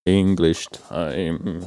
English time.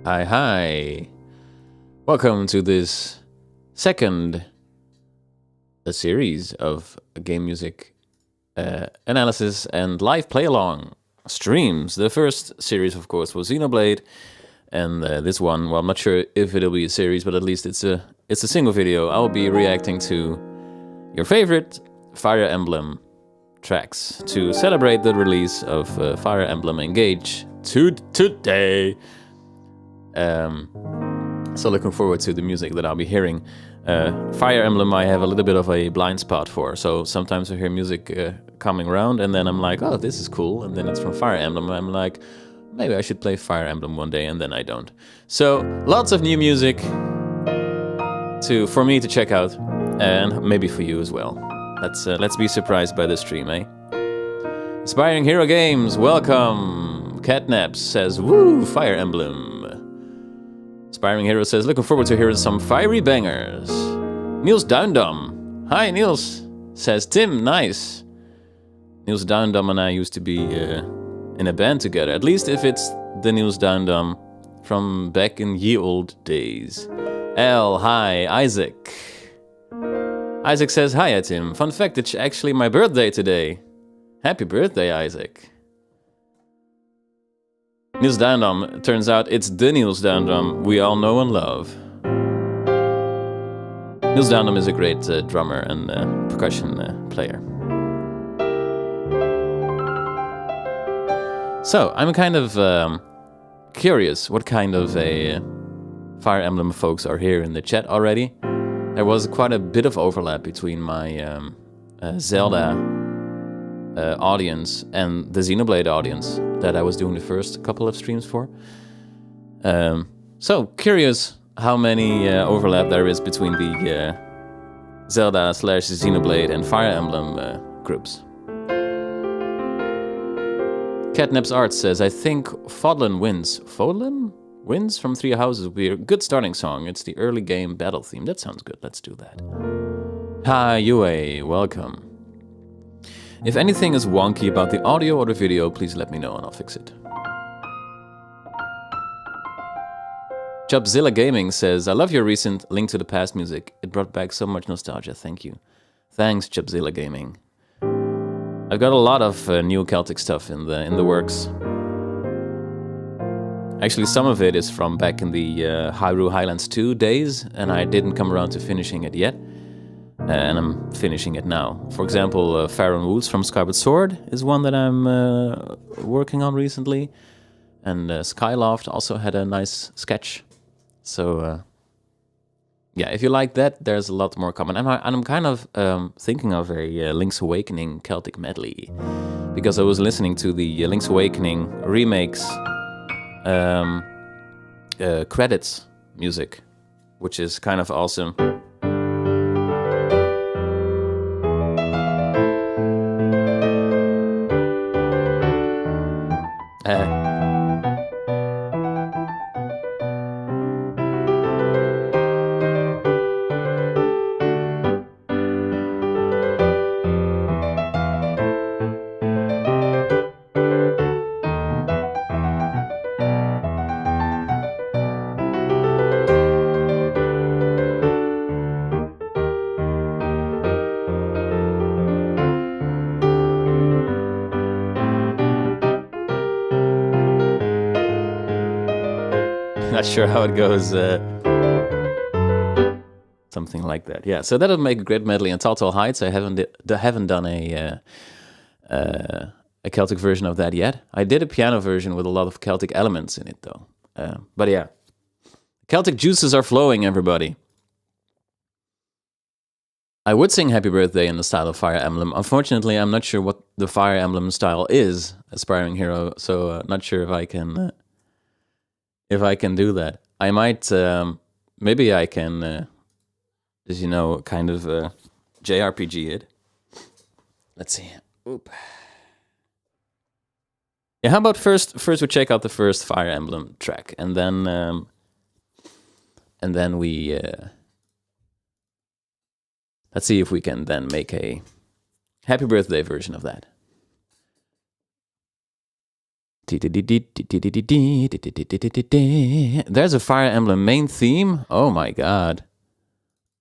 Hi. Welcome to this second series of game music analysis and live play-along streams. The first series, of course, was Xenoblade, and this one, well, I'm not sure if it'll be a series, but at least it's a single video. I'll be reacting to your favorite Fire Emblem tracks to celebrate the release of Fire Emblem Engage today. So looking forward to the music that I'll be hearing. Fire Emblem I have a little bit of a blind spot for, so sometimes I hear music coming around and then I'm like, oh, this is cool, and then it's from Fire Emblem and I'm like, maybe I should play Fire Emblem one day, and then I don't. So lots of new music for me to check out, and maybe for you as well. Let's be surprised by the stream, eh? Aspiring Hero Games, welcome! Catnaps says, woo, Fire Emblem. Aspiring Hero says, looking forward to hearing some fiery bangers. Niels Downdom. Hi, Niels, says Tim, nice. Niels Downdom and I used to be in a band together, at least if it's the Niels Downdom from back in ye old days. L, hi, Isaac. Isaac says, hi, Tim. Fun fact, it's actually my birthday today. Happy birthday, Isaac. Niels Downdom, turns out it's the Niels Downdom we all know and love. Niels Downdom is a great drummer and percussion player. So, I'm kind of curious what kind of a Fire Emblem folks are here in the chat already. There was quite a bit of overlap between my Zelda audience and the Xenoblade audience that I was doing the first couple of streams for. So curious how many overlap there is between the Zelda / Xenoblade and Fire Emblem groups. Catnap's Art says, I think Fodlan wins. Fodlan wins from Three Houses would be a good starting song. It's the early game battle theme. That sounds good. Let's do that. Hi, Yue. Welcome. If anything is wonky about the audio or the video, please let me know and I'll fix it. Chubzilla Gaming says, I love your recent Link to the Past music. It brought back so much nostalgia. Thank you. Thanks, Chubzilla Gaming. I've got a lot of new Celtic stuff in the works. Actually, some of it is from back in the Hyrule Highlands 2 days, and I didn't come around to finishing it yet. And I'm finishing it now. For example, Faron Woods from Skyward Sword is one that I'm working on recently. And Skyloft also had a nice sketch. So, yeah, if you like that, there's a lot more coming. And I'm kind of thinking of a Link's Awakening Celtic medley. Because I was listening to the Link's Awakening remakes credits music, which is kind of awesome. Not sure how it goes. Something like that. Yeah. So that'll make a great medley. And Tall Heights, I haven't done a Celtic version of that yet. I did a piano version with a lot of Celtic elements in it, though. But yeah, Celtic juices are flowing, everybody. I would sing Happy Birthday in the style of Fire Emblem. Unfortunately, I'm not sure what the Fire Emblem style is, Aspiring Hero, so not sure if I can do that. I might, maybe I can, just, you know, kind of JRPG it. Let's see. Oop. Yeah, how about first we check out the first Fire Emblem track, and then we let's see if we can then make a Happy Birthday version of that. There's a Fire Emblem main theme. Oh my god.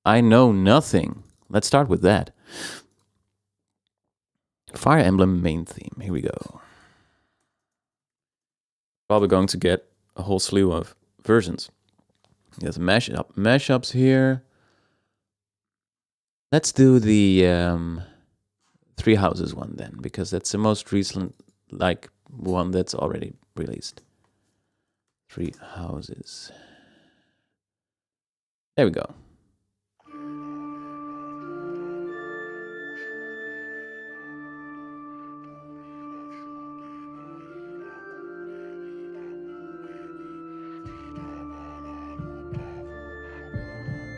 I know nothing. Let's start with that. Fire Emblem main theme. Here we go. Probably going to get a whole slew of versions. There's mashups here. Let's do the Three Houses one then, because that's the most recent, like, one that's already released. Three Houses. There we go.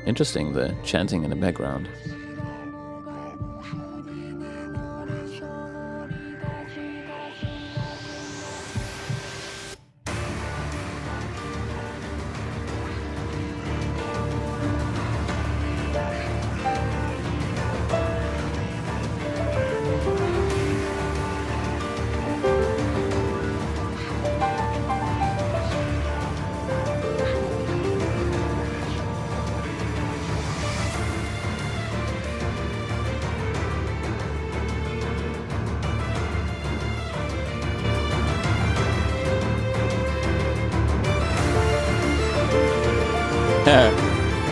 Interesting, the chanting in the background.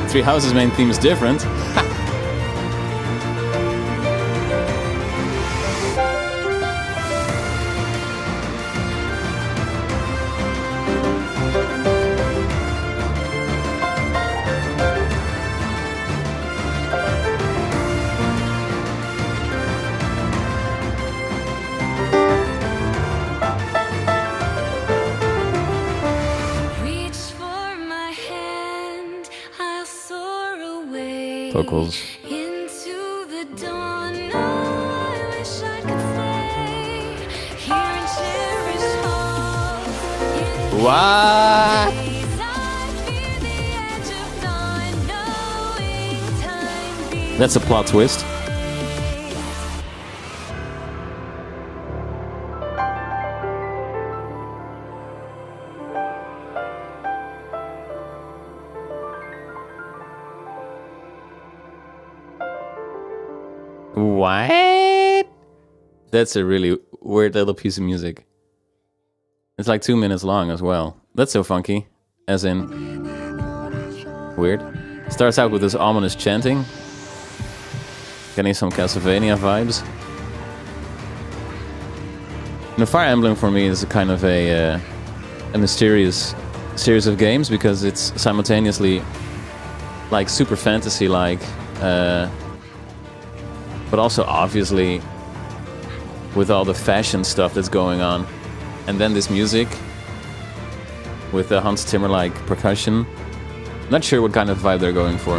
Three Houses main theme is different. Vocals. Into the dawn, oh, I wish I could stay here and cherish all. What? That's a plot twist. What? That's a really weird little piece of music. It's like 2 minutes long as well. That's so funky. As in... weird. Starts out with this ominous chanting. Getting some Castlevania vibes. And the Fire Emblem for me is a kind of a mysterious series of games because it's simultaneously like super fantasy-like, but also obviously with all the fashion stuff that's going on. And then this music with the Hans Zimmer-like percussion. Not sure what kind of vibe they're going for.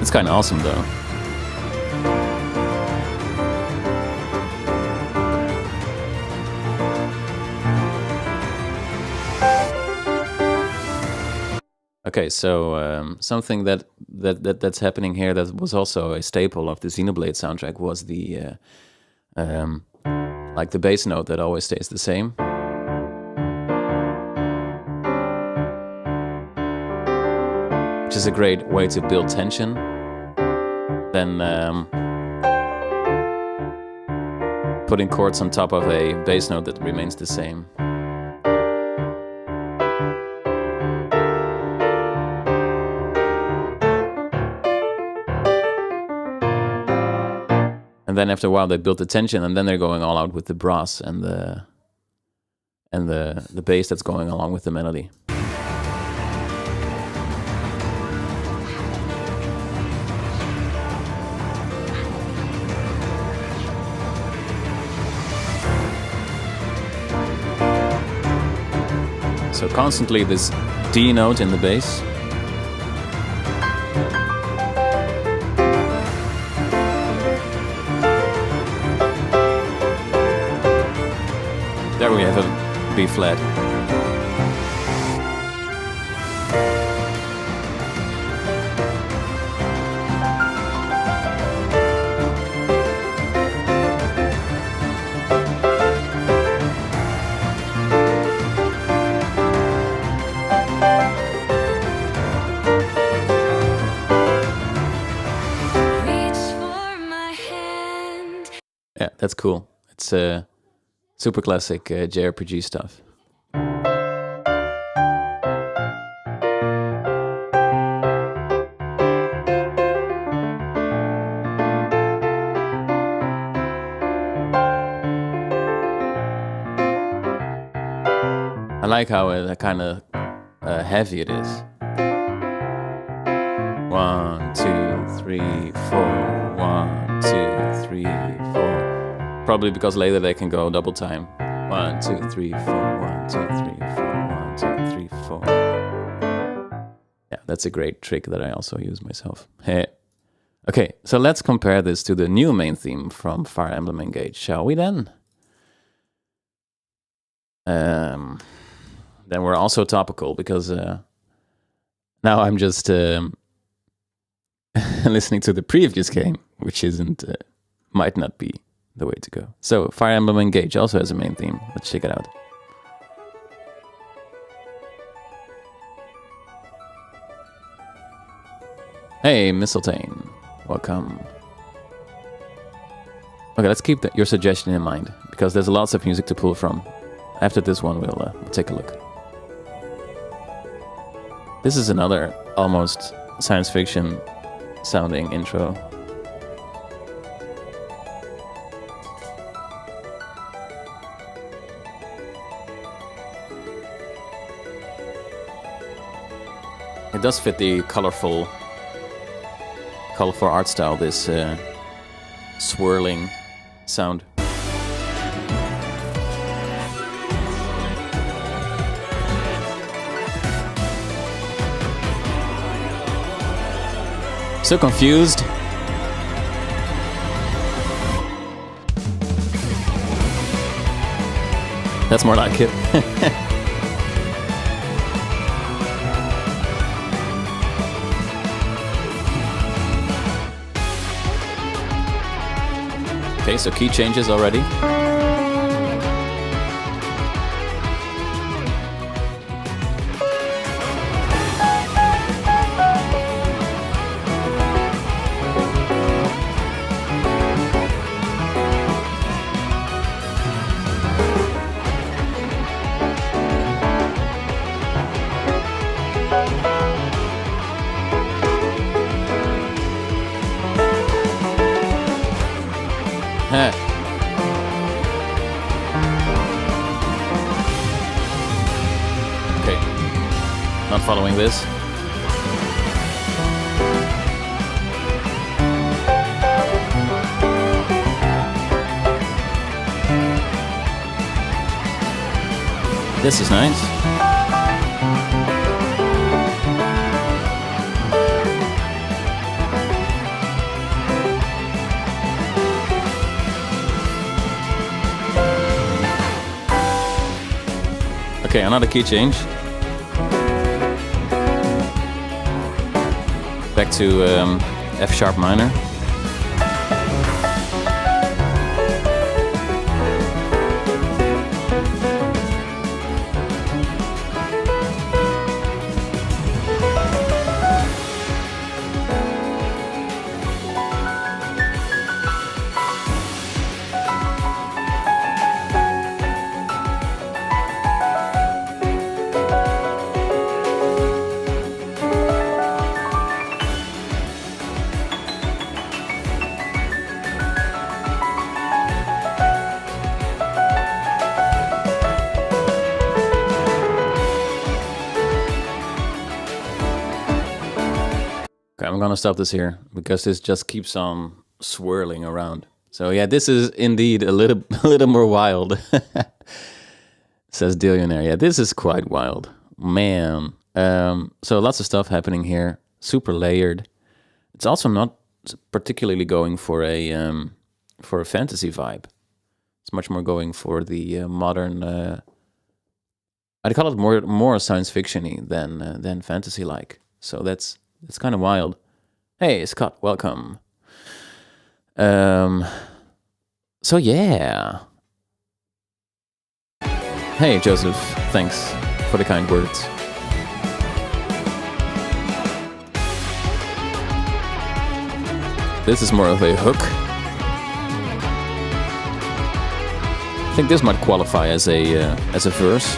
It's kind of awesome though. Okay, so something that's happening here that was also a staple of the Xenoblade soundtrack was the like the bass note that always stays the same. Which is a great way to build tension. Then putting chords on top of a bass note that remains the same. And then after a while they build the tension, and then they're going all out with the brass and the bass that's going along with the melody. So constantly this D note in the bass. There we have a B flat. Yeah, that's cool. It's super classic JRPG stuff. I like how kind of heavy it is. 1, 2, 3, 4. 1, 2, 3, 4. Probably because later they can go double time. 1, 2, 3, 4. 1, 2, 3, 4. 1, 2, 3, 4. Yeah, that's a great trick that I also use myself. Hey. Okay, so let's compare this to the new main theme from Fire Emblem Engage, shall we then? Then we're also topical because now I'm just listening to the previous game, which might not be the way to go. So Fire Emblem Engage also has a main theme. Let's check it out. Hey, Mistletoe, welcome. Okay, let's keep your suggestion in mind because there's lots of music to pull from. After this one, we'll take a look. This is another almost science fiction sounding intro. It does fit the colorful art style, this swirling sound. So confused. That's more like it. Okay, so key changes already. Okay, not following this. This is nice. Okay, another key change. Back to F sharp minor. gonna stop this here because this just keeps on swirling around. So yeah, this is indeed a little more wild. Says Dillionaire. Yeah, this is quite wild, man. So lots of stuff happening here. Super layered. It's also not particularly going for a fantasy vibe. It's much more going for the modern. I'd call it more science fiction-y than fantasy-like. So that's kind of wild. Hey, Scott, welcome. So yeah. Hey, Joseph, thanks for the kind words. This is more of a hook. I think this might qualify as a verse.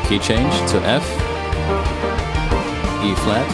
Key change to F, E flat.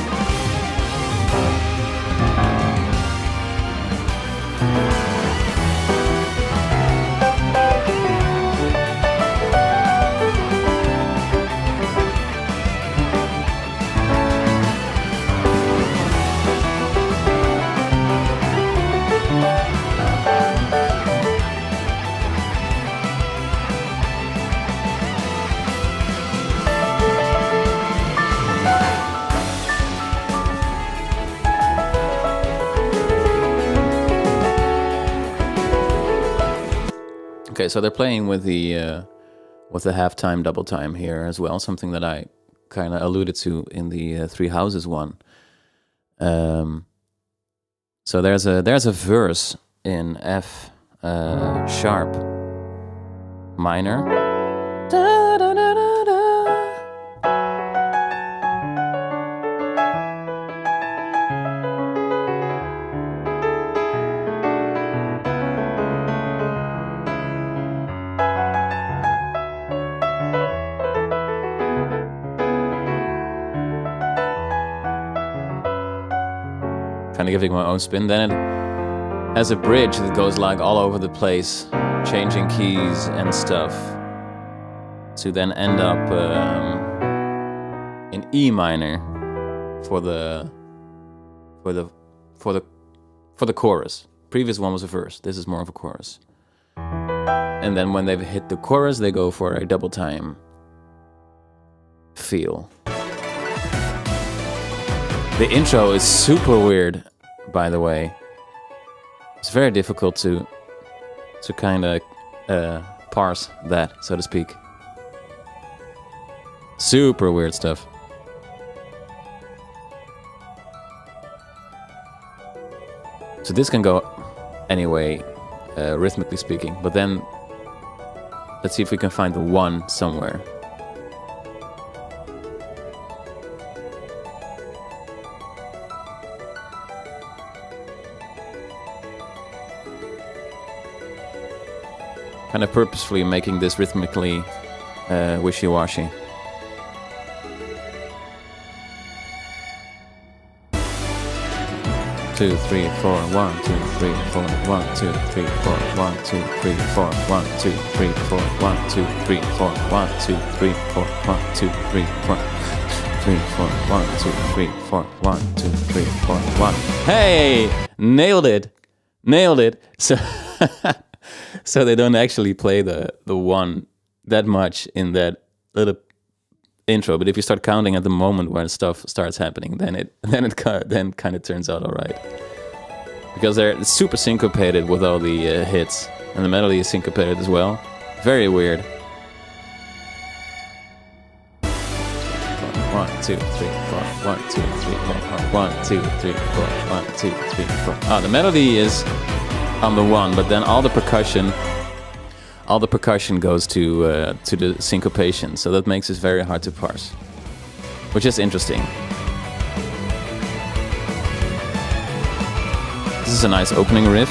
Okay, so they're playing with the halftime, double time here as well. Something that I kind of alluded to in the Three Houses one. So there's a verse in F sharp minor. Da, da, da, da, da. Kind of giving my own spin. Then it has a bridge that goes like all over the place, changing keys and stuff, to then end up in E minor for the chorus. Previous one was a verse. This is more of a chorus. And then when they've hit the chorus, they go for a double time feel. The intro is super weird, by the way. It's very difficult to kind of parse that, so to speak. Super weird stuff. So this can go anyway, rhythmically speaking, but then let's see if we can find the one somewhere. Kind of purposefully making this rhythmically wishy-washy. Two, three, four, 1, 2, 3, 4, 1, 2, 3, 4, 1, 2, 3, 4, 1, 2, 3, 4, 1, 2, 3, 4, 1, 2, 3, 4, 1, 2, 3, 4, 3, 4, 1, 2, 3, 4, 1, 2, 3, 4, 1. Hey! Nailed it! Nailed it! So they don't actually play the one that much in that little intro, but if you start counting at the moment where stuff starts happening, then it kind of turns out all right, because they're super syncopated with all the hits, and the melody is syncopated as well. Very weird. 1, 2, 3, 4, 1, 2, 3, 4, 1, 2, 3, 4, 1, 2, 3, 4. Ah, the melody is on the one, but then all the percussion goes to the syncopation, so that makes it very hard to parse, which is interesting. This is a nice opening riff.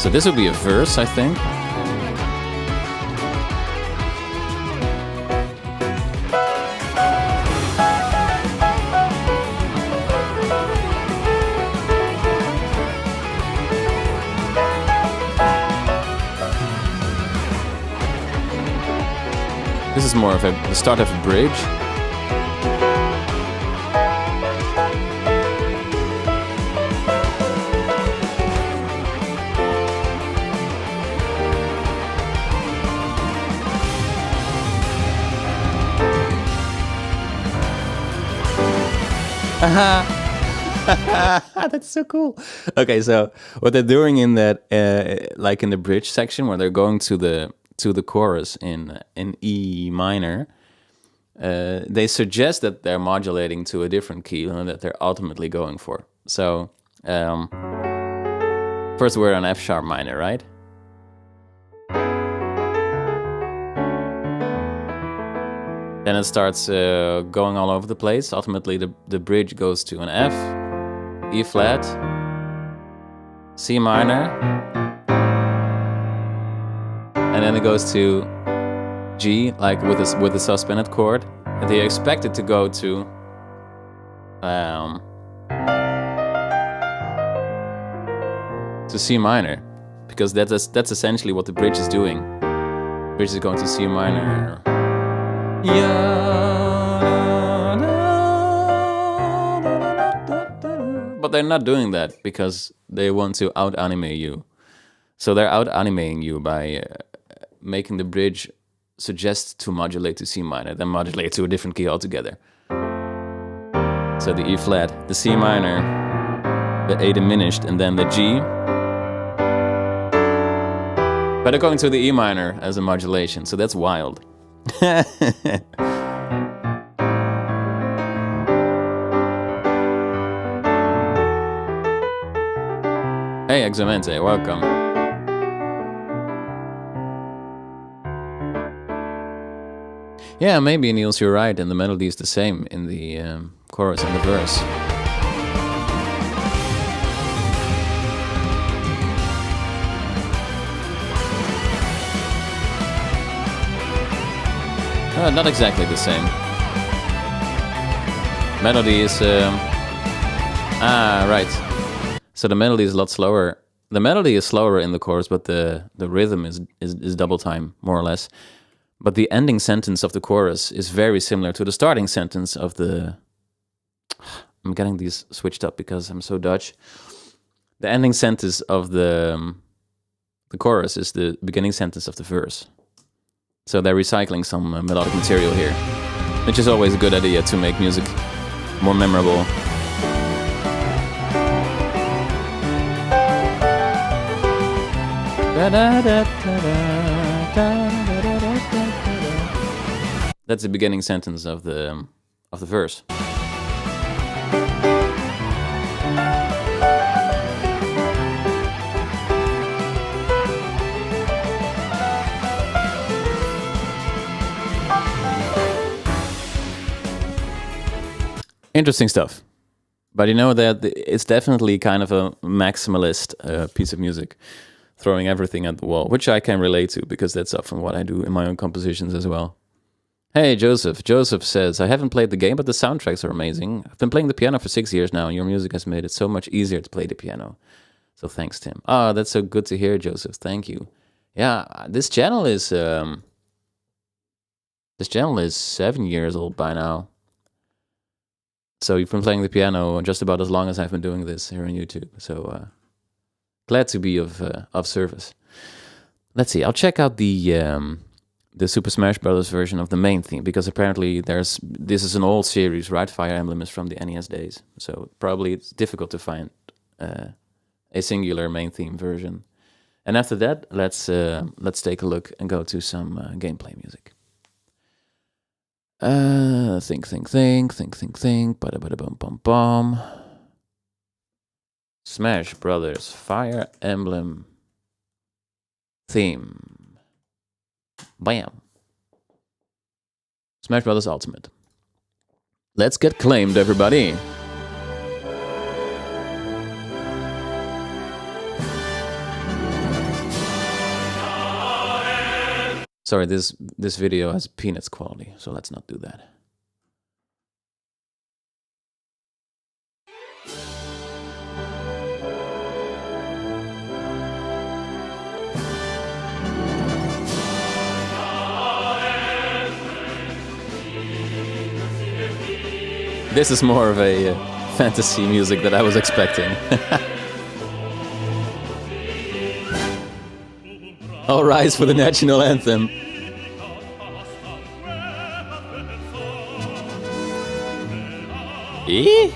So this would be a verse, I think. This is more of the start of a bridge. That's so cool. Okay, so what they're doing in that, like in the bridge section, where they're going to the chorus in E minor, they suggest that they're modulating to a different key and that they're ultimately going for. So, first we're on F sharp minor, right? Then it starts going all over the place. Ultimately, the bridge goes to an F, E flat, C minor, and then it goes to G, like with a suspended chord. And they expect it to go to C minor, because that's essentially what the bridge is doing. The bridge is going to C minor. But they're not doing that because they want to out-anime you. So they're out-animating you by making the bridge suggest to modulate to C minor, then modulate to a different key altogether. So the E flat, the C minor, the A diminished, and then the G. But they're going to the E minor as a modulation, so that's wild. Hey, Examente, welcome. Yeah, maybe, Niels, you're right, and the melody is the same in the chorus and the verse. Not exactly the same. Melody is... right. So the melody is a lot slower. The melody is slower in the chorus, but the rhythm is double time, more or less. But the ending sentence of the chorus is very similar to the starting sentence of the... I'm getting these switched up because I'm so Dutch. The ending sentence of the chorus is the beginning sentence of the verse. So they're recycling some melodic material here, which is always a good idea to make music more memorable. That's the beginning sentence of the verse. Interesting stuff. But you know that it's definitely kind of a maximalist piece of music, throwing everything at the wall, which I can relate to because that's often what I do in my own compositions as well. Hey, Joseph. Joseph says, I haven't played the game, but the soundtracks are amazing. I've been playing the piano for 6 years now, and your music has made it so much easier to play the piano. So thanks, Tim. Oh, that's so good to hear, Joseph. Thank you. Yeah, this channel is 7 years old by now. So you've been playing the piano just about as long as I've been doing this here on YouTube. So glad to be of service. Let's see. I'll check out the Super Smash Bros. Version of the main theme, because apparently this is an old series, right? Fire Emblem is from the NES days, so probably it's difficult to find a singular main theme version. And after that, let's take a look and go to some gameplay music. Think. Ba-da-ba-da-bum-bum-bum. Smash Brothers Fire Emblem theme. Bam. Smash Brothers Ultimate. Let's get claimed, everybody. Sorry, this video has peanuts quality, so let's not do that. This is more of a fantasy music that I was expecting. All rise for the national anthem. Eh?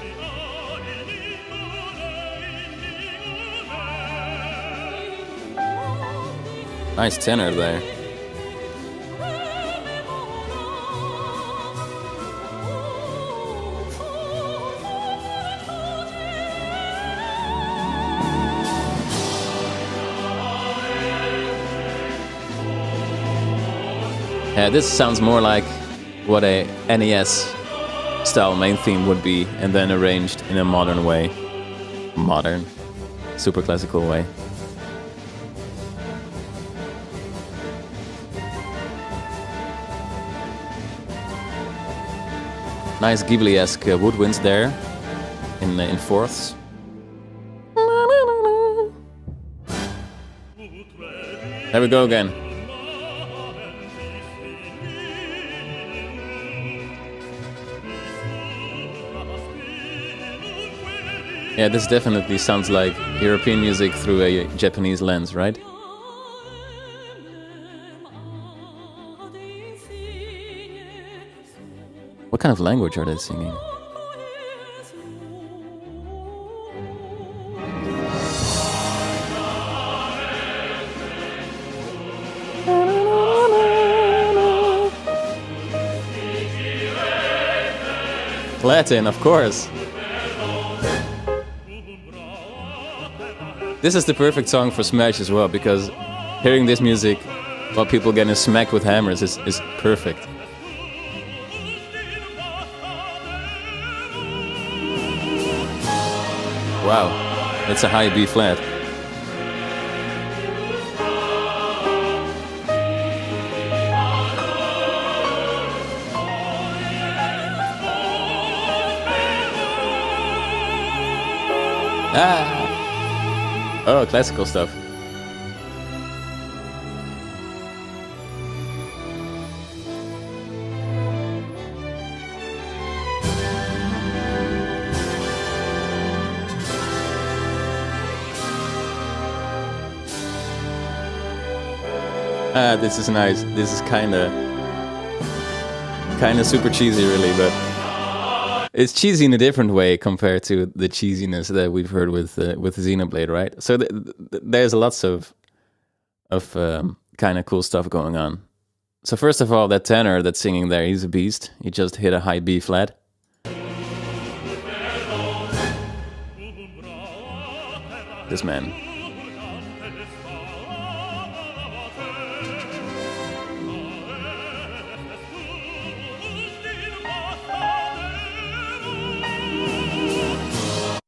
Nice tenor there. Yeah, this sounds more like what a NES style main theme would be, and then arranged in a modern way. Modern. Super classical way. Nice Ghibli-esque woodwinds there in fourths. There we go again. Yeah, this definitely sounds like European music through a Japanese lens, right? What kind of language are they singing? Latin, of course. This is the perfect song for Smash as well, because hearing this music while people getting smacked with hammers is perfect. Wow, that's a high B flat. Ah! Oh, classical stuff. Ah, this is nice. This is kinda super cheesy, really, but it's cheesy in a different way compared to the cheesiness that we've heard with Xenoblade, right? So there's lots of kind of cool stuff going on. So first of all, that tenor that's singing there, he's a beast. He just hit a high B flat. This man.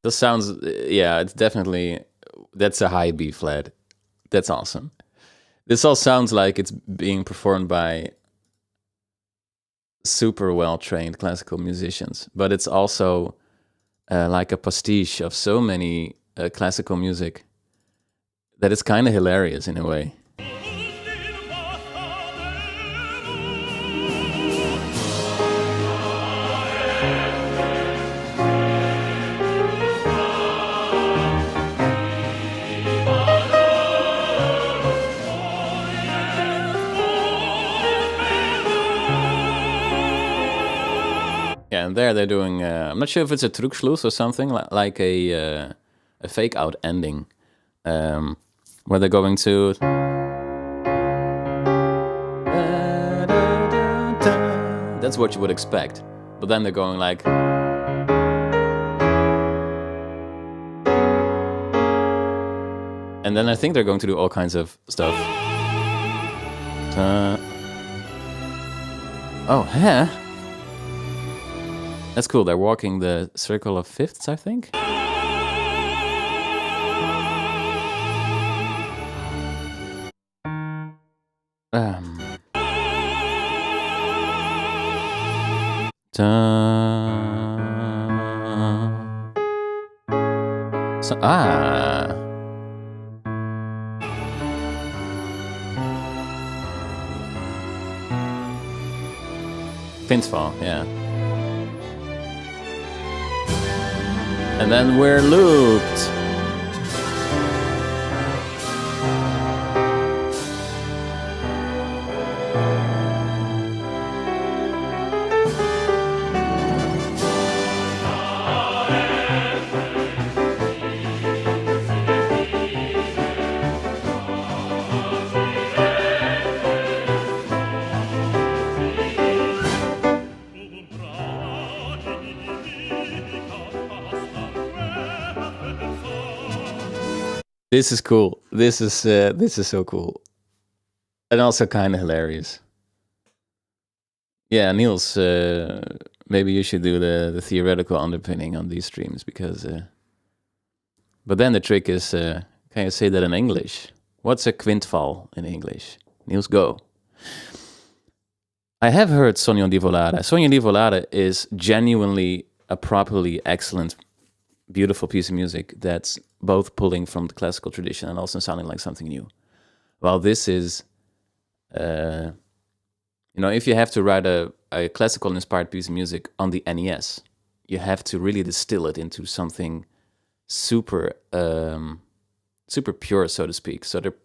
This sounds, yeah, it's definitely, that's a high B flat. That's awesome. This all sounds like it's being performed by super well-trained classical musicians, but it's also like a pastiche of so many classical music that it's kind of hilarious in a way. Yeah, and there they're doing, I'm not sure if it's a Trugschluss or something, like a fake out ending, where they're going to... That's what you would expect, but then they're going like... And then I think they're going to do all kinds of stuff. Oh, huh? That's cool, they're walking the circle of fifths, I think? So, Fall, yeah. And then we're looped. This is cool. This is so cool, and also kind of hilarious. Yeah, Niels, maybe you should do the theoretical underpinning on these streams because. But then the trick is, can you say that in English? What's a quintval in English? Niels, go. I have heard Sogno di Volare. Sogno di Volare is genuinely a properly excellent, beautiful piece of music that's both pulling from the classical tradition and also sounding like something new. While this is, if you have to write a classical inspired piece of music on the NES, you have to really distill it into something super super pure, so to speak. So they're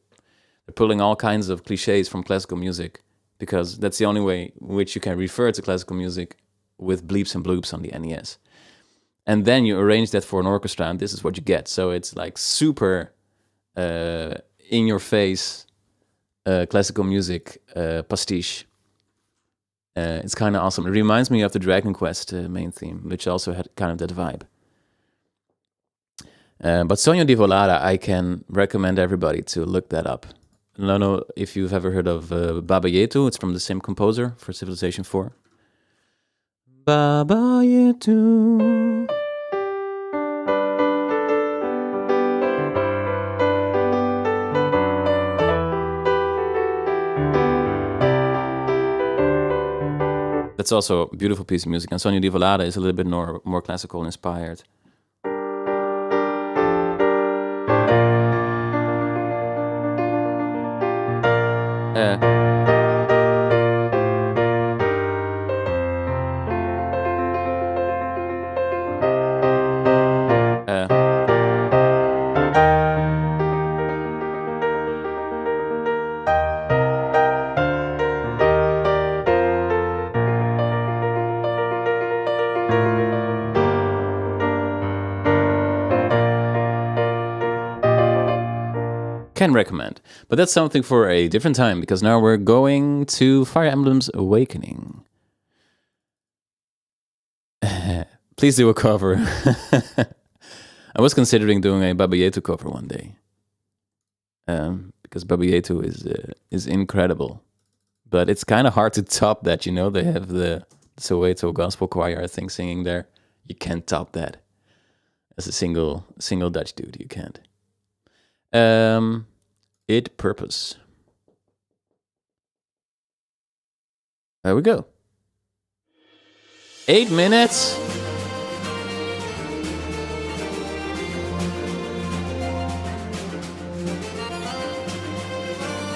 pulling all kinds of cliches from classical music because that's the only way in which you can refer to classical music with bleeps and bloops on the NES. And then you arrange that for an orchestra, and this is what you get. So it's like super in your face classical music pastiche. It's kind of awesome. It reminds me of the Dragon Quest main theme, which also had kind of that vibe. But Sogno di Volare, I can recommend everybody to look that up. I don't know if you've ever heard of Baba Yetu. It's from the same composer for Civilization 4. Baba Yetu. That's also a beautiful piece of music. And Sogno di Volare is a little bit more classical inspired. Can recommend, but that's something for a different time because now we're going to Fire Emblem's Awakening. Please do a cover. I was considering doing a Baba Yetu cover one day because Baba Yetu is incredible, but it's kind of hard to top that. They have the Soweto Gospel Choir, I think, singing there. You can't top that as a single Dutch dude. You can't. It Purpose. There we go. 8 minutes.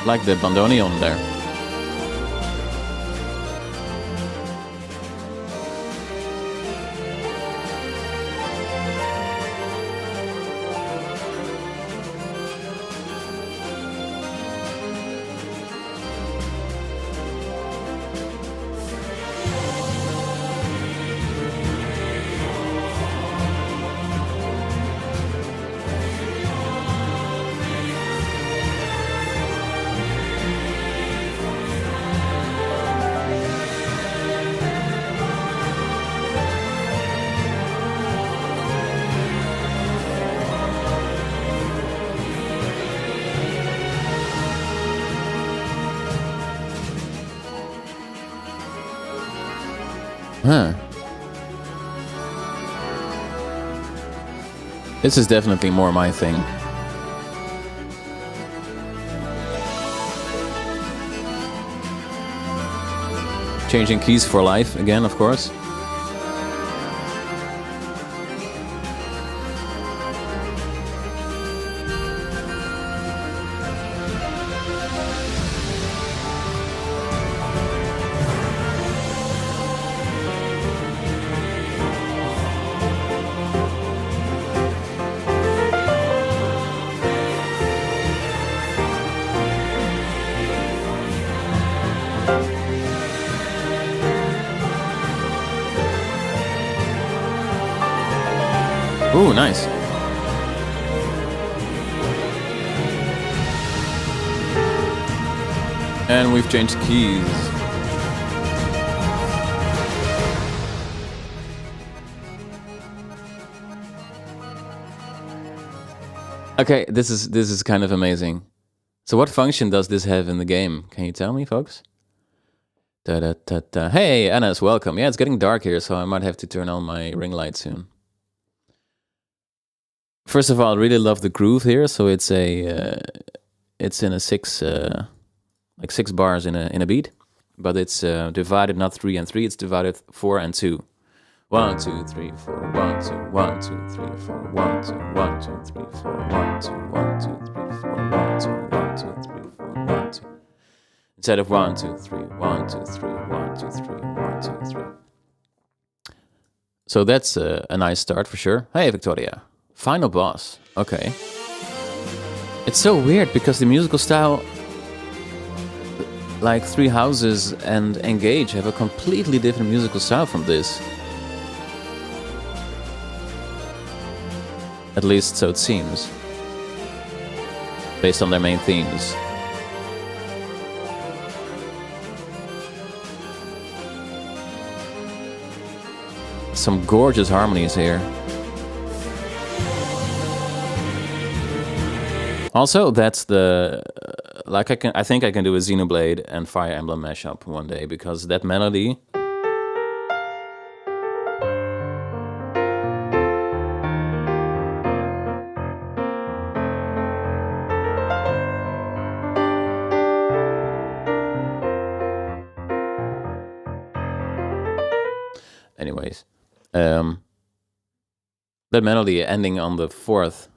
Like the bandoneon there. Huh. This is definitely more my thing. Changing keys for life again, of course. Ooh, nice. And we've changed keys. Okay, this is kind of amazing. So what function does this have in the game? Can you tell me, folks? Da-da-da-da. Hey, Anna's welcome. Yeah, it's getting dark here, so I might have to turn on my ring light soon. First of all, I really love the groove here. So it's in a 6 like 6 bars in a beat, but it's divided not 3 and 3. It's divided 4 and 2. 1 2 3 4 1 2 1 2 3 4 1 2 1 2 3 4 1 2 1 2 3 4 1 2 1 2 3 4 1 2. Instead of 1 2 3 1 2 3 1 2 3 1 2 3. So that's a nice start for sure. Hey Victoria, final boss. Okay. It's so weird because the musical style, like Three Houses and Engage, have a completely different musical style from this. At least so it seems, based on their main themes. Some gorgeous harmonies here. Also, that's the I think I can do a Xenoblade and Fire Emblem mashup one day, because that melody. Anyways, that melody ending on the 4th,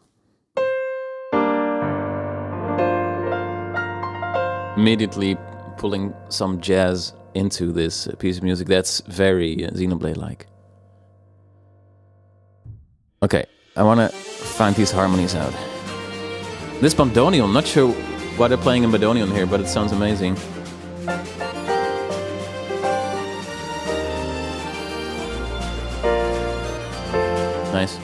immediately pulling some jazz into this piece of music. That's very Xenoblade-like. Okay, I want to find these harmonies out. This bandoneon, not sure why they're playing in bandoneon here, but it sounds amazing. Nice.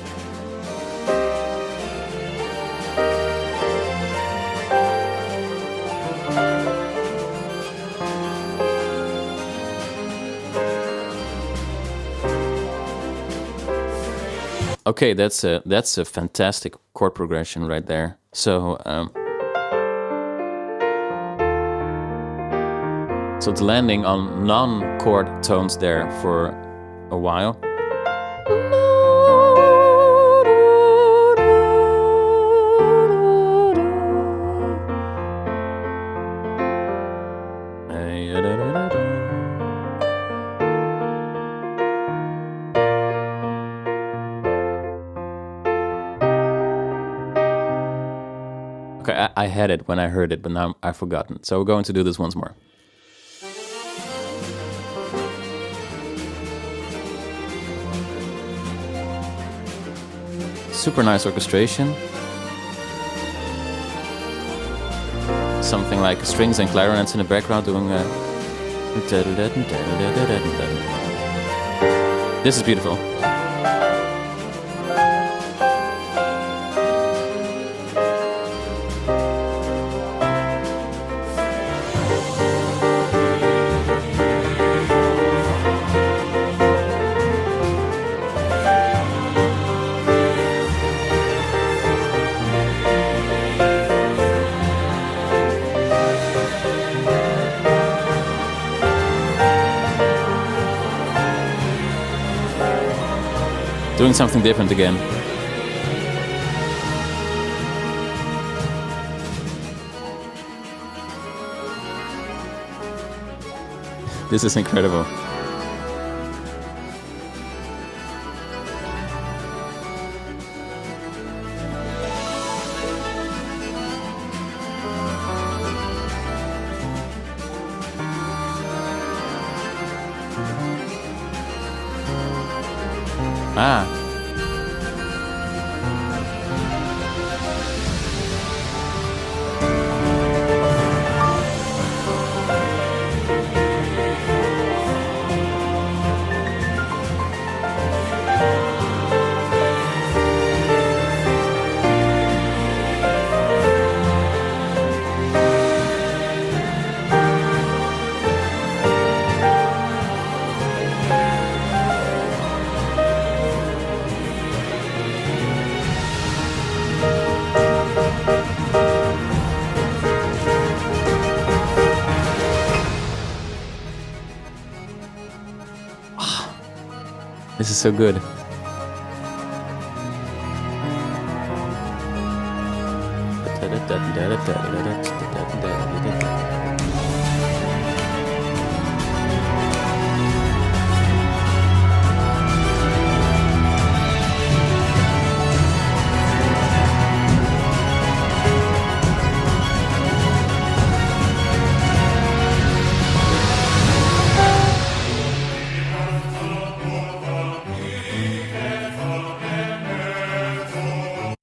Okay, that's a fantastic chord progression right there. So so it's landing on non-chord tones there for a while. Okay, I had it when I heard it, but now I've forgotten. So we're going to do this once more. Super nice orchestration. Something like strings and clarinets in the background doing This is beautiful. Doing something different again. This is incredible. Ah. This is so good.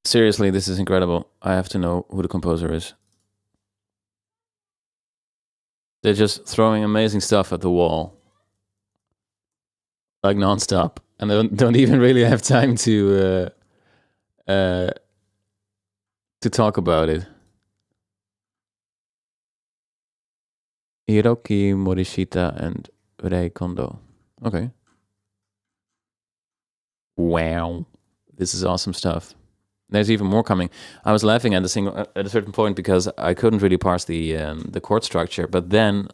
Seriously, this is incredible. I have to know who the composer is. They're just throwing amazing stuff at the wall, like nonstop, and they don't even really have time to talk about it. Hiroki Morishita and Rei Kondo. Okay. Wow, this is awesome stuff. There's even more coming. I was laughing at at a certain point because I couldn't really parse the chord structure, but then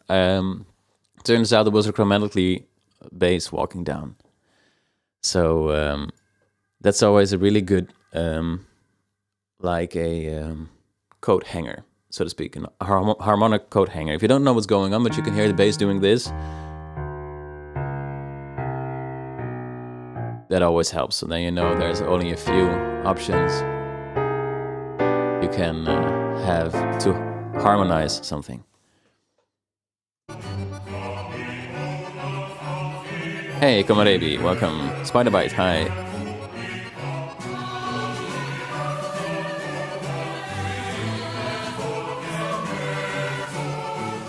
turns out there was a chromatically bass walking down. So that's always a really good like a coat hanger, so to speak, a harmonic coat hanger. If you don't know what's going on, but you can hear the bass doing this, that always helps. So then you know there's only a few options you can have to harmonize something. Hey, Komarebi, welcome. Spiderbite, hi.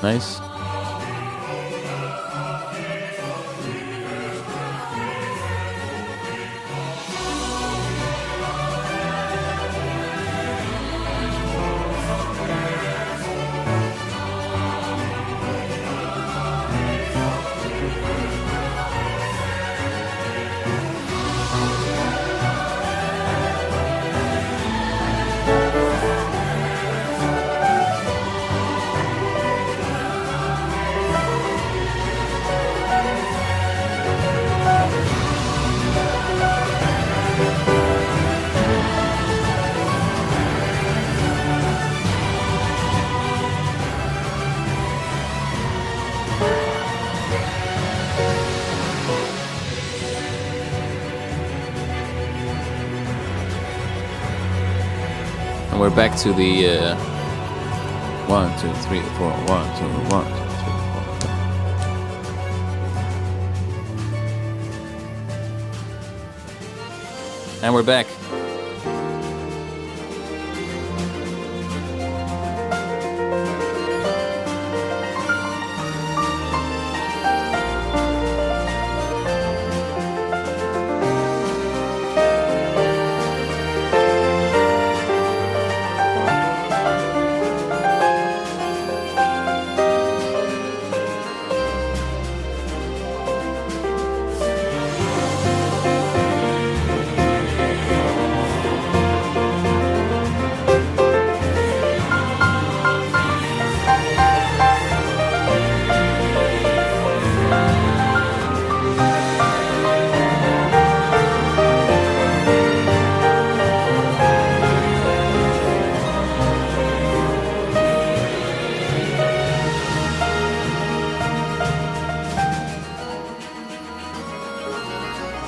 Nice. And we're back to the 1, 2, 3, 4, 1, 2, 1, 2, 3, 4. And we're back.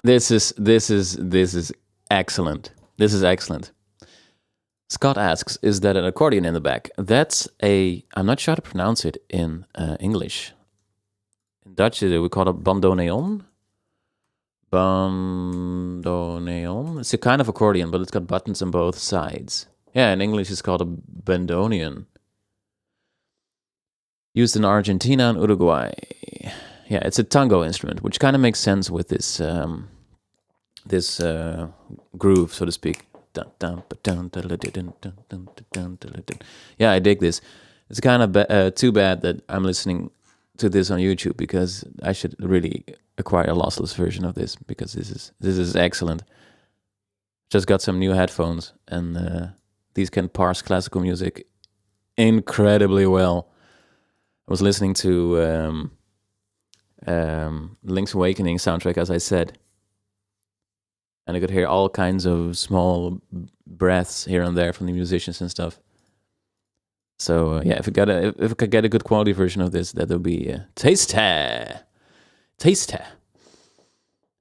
This is excellent. This is excellent. Scott asks, is that an accordion in the back? That's I'm not sure how to pronounce it in English. In Dutch, we call it bandoneon. Bandoneon. It's a kind of accordion, but it's got buttons on both sides. Yeah, in English it's called a bandoneon. Used in Argentina and Uruguay. Yeah, it's a tango instrument, which kind of makes sense with this groove, so to speak. Yeah, I dig this. It's kind of too bad that I'm listening to this on YouTube, because I should really acquire a lossless version of this, because this is excellent. Just got some new headphones, and these can parse classical music incredibly well. I was listening to Link's Awakening soundtrack, as I said, And I could hear all kinds of small breaths here and there from the musicians and stuff. So yeah, if I could get a good quality version of this, that would be tasty.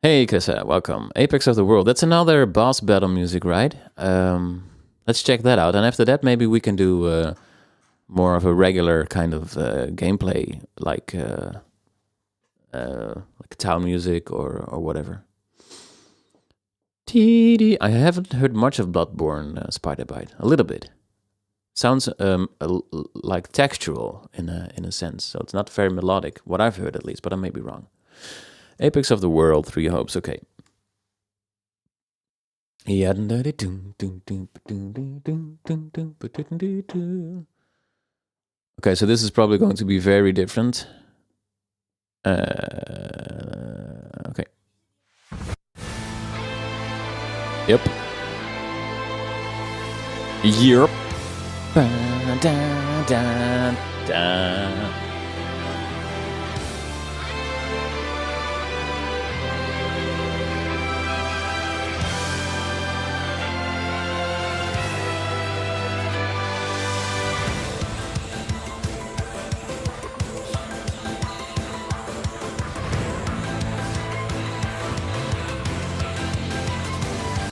Hey, Kessa, welcome. Apex of the World. That's another boss battle music, right? Let's check that out. And after that, maybe we can do more of a regular kind of gameplay, like town music or whatever. I haven't heard much of Bloodborne Spider Bite. A little bit. Sounds like textural in a sense, so it's not very melodic. What I've heard, at least, but I may be wrong. Apex of the World, 3 hopes. Okay. Okay, so this is probably going to be very different. Okay. Yep. Yep.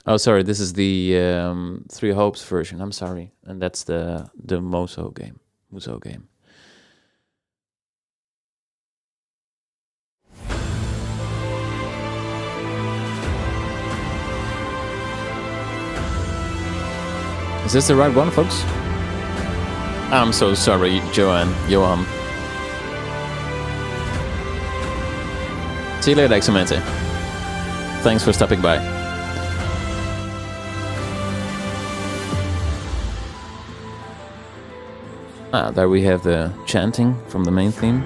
Oh, sorry. This is the Three Hopes version. I'm sorry, and that's the Muso game. Is this the right one, folks? I'm so sorry, Johan. See you later, Examente. Thanks for stopping by. There we have the chanting from the main theme.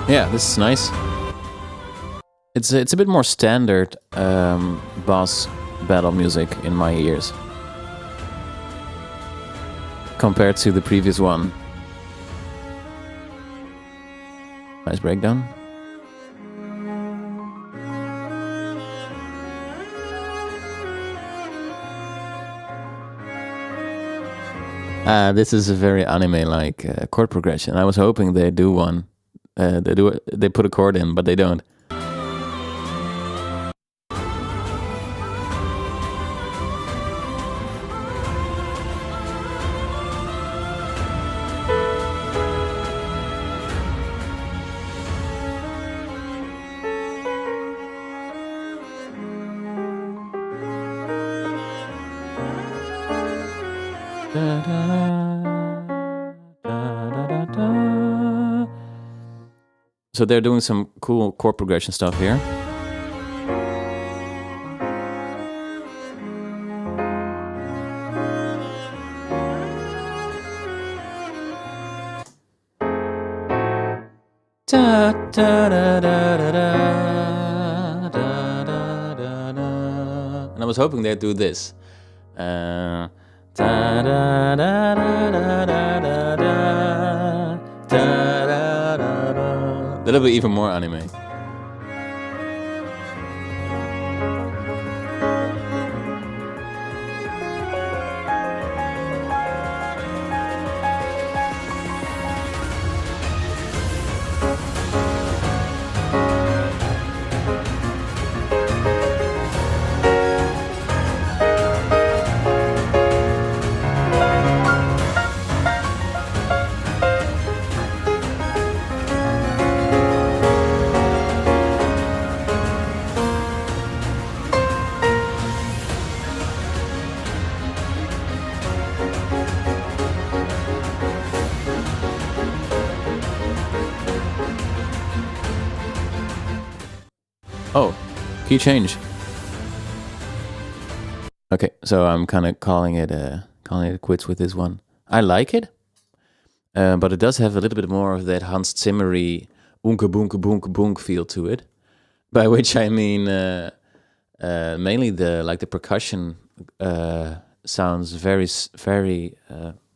Yeah, this is nice. It's a bit more standard boss battle music in my ears compared to the previous one. Nice breakdown. This is a very anime-like chord progression. I was hoping they do one. They put a chord in, but they don't. So they're doing some cool chord progression stuff here. And I was hoping they'd do this. A little bit even more anime. Oh, key change. Okay, so I'm kind of calling it quits with this one. I like it, but it does have a little bit more of that Hans Zimmery unke bunke bunke bunk feel to it. By which I mean mainly the percussion sounds very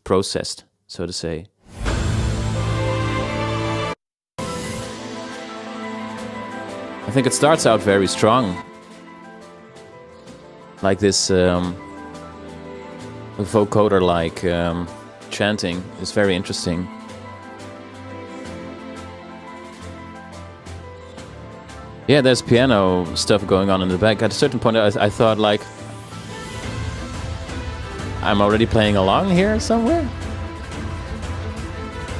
processed, so to say. I think it starts out very strong. Like this vocoder-like chanting is very interesting. Yeah, there's piano stuff going on in the back. At a certain point, I thought, like, I'm already playing along here somewhere.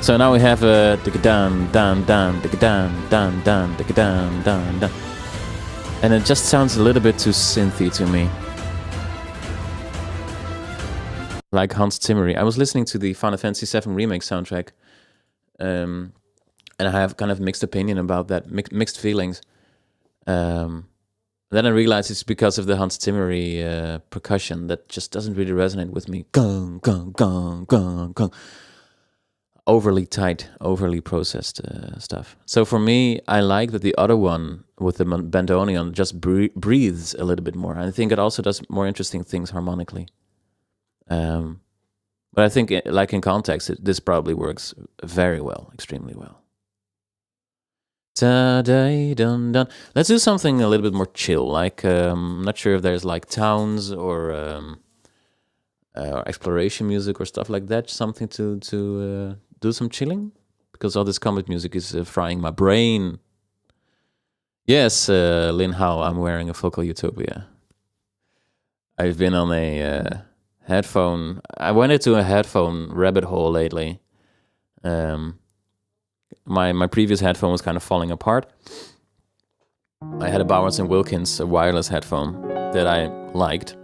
So now we have a dan dan dan dan dan dan dan dan dan, and it just sounds a little bit too synthy to me, like Hans Zimmery. I was listening to the Final Fantasy VII Remake soundtrack, and I have kind of mixed opinion about that, mixed feelings. Then I realized it's because of the Hans Zimmery percussion that just doesn't really resonate with me. Gong gong gong gong gong. Overly tight, overly processed stuff. So for me, I like that the other one with the bandoneon just breathes a little bit more. I think it also does more interesting things harmonically. But I think, like in context, this probably works very well, extremely well. Da-da-dun-dun. Let's do something a little bit more chill. Like, I'm not sure if there's like towns or exploration music or stuff like that. Something to do some chilling, because all this combat music is frying my brain. Yes, Lin Hao, I'm wearing a Focal Utopia. I've been on a headphone. I went into a headphone rabbit hole lately. My previous headphone was kind of falling apart. I had a Bowers & Wilkins wireless headphone that I liked.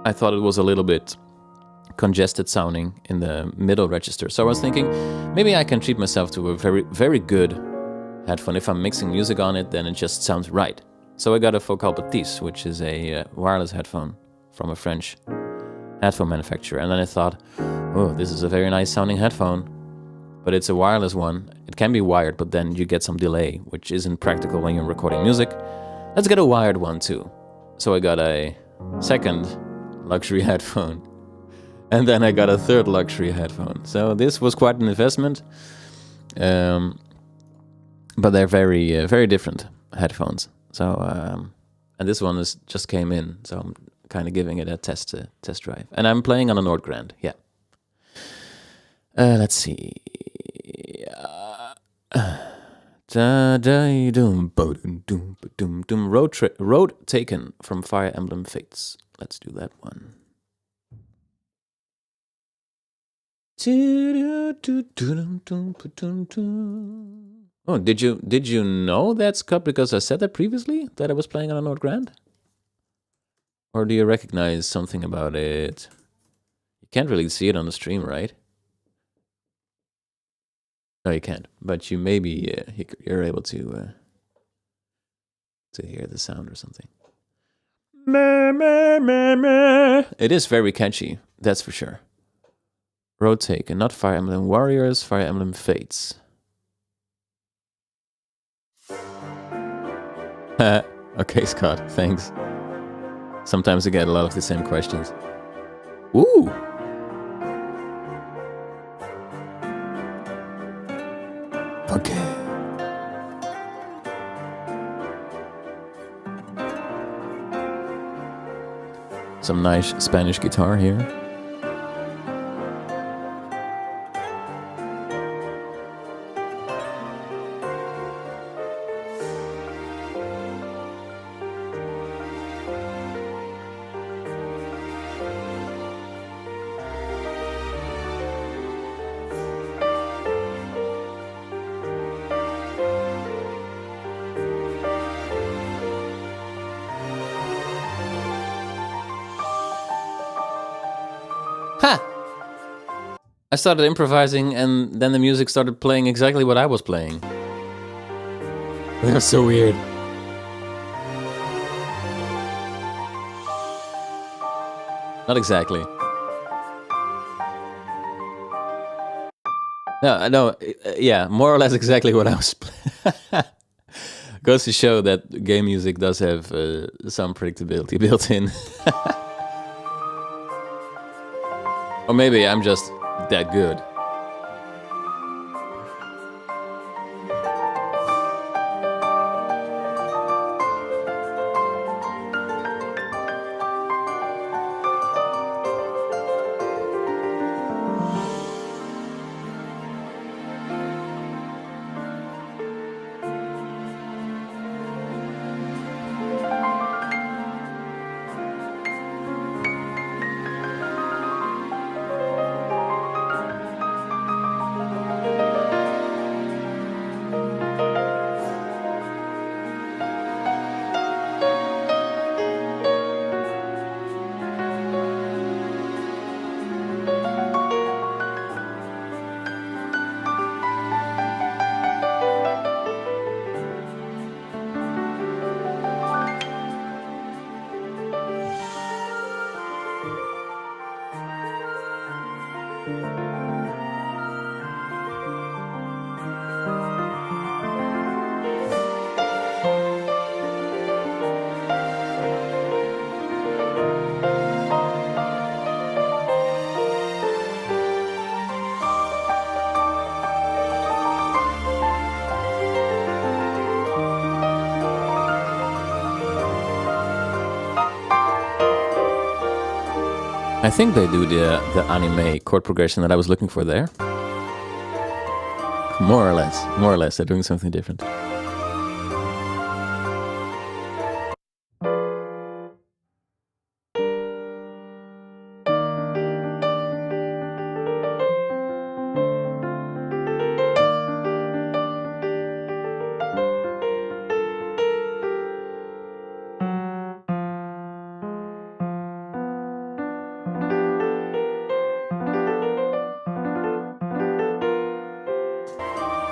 I thought it was a little bit congested sounding in the middle register. So I was thinking, maybe I can treat myself to a very, very good headphone. If I'm mixing music on it, then it just sounds right. So I got a Focal Batiste, which is a wireless headphone from a French headphone manufacturer. And then I thought, oh, this is a very nice sounding headphone. but it's a wireless one. It can be wired, but then you get some delay, which isn't practical when you're recording music. Let's get a wired one too. So I got a second luxury headphone, and then I got a third luxury headphone. So this was quite an investment, but they're very, very different headphones. So, and this one just came in, so I'm kind of giving it a test drive. And I'm playing on a Nordgrand, yeah. Let's see. Road Taken from Fire Emblem Fates. Let's do that one. Oh, did you know that's cut because I said that previously, that I was playing on a Nordgrand? Or do you recognize something about it? You can't really see it on the stream, right? No, you can't. But you maybe you're able to hear the sound or something. It is very catchy, that's for sure. Road Taken, not Fire Emblem Warriors, Fire Emblem Fates. Okay, Scott, thanks. Sometimes I get a lot of the same questions. Ooh! Okay. Some nice Spanish guitar here. I started improvising and then the music started playing exactly what I was playing. That was so weird. Not exactly. No, yeah, more or less exactly what I was playing. Goes to show that game music does have some predictability built in. Or maybe I'm just that good. I think they do the anime chord progression that I was looking for there. More or less, they're doing something different.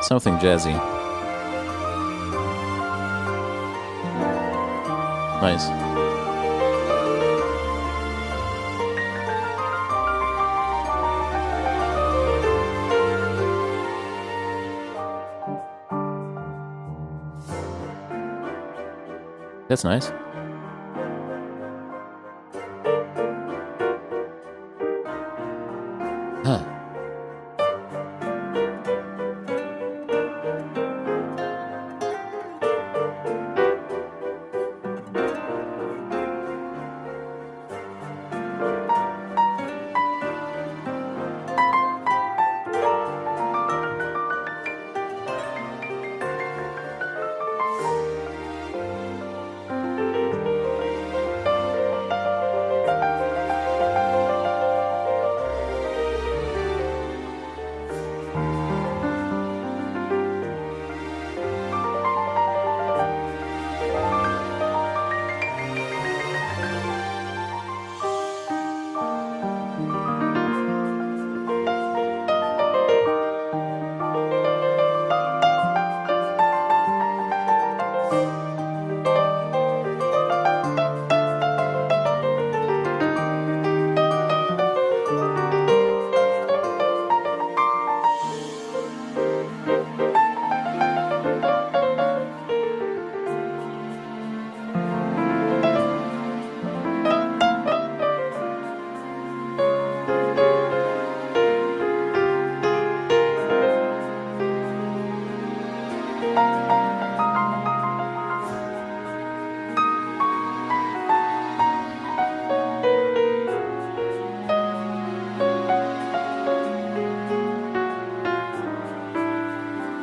Something jazzy. Nice. That's nice. Huh.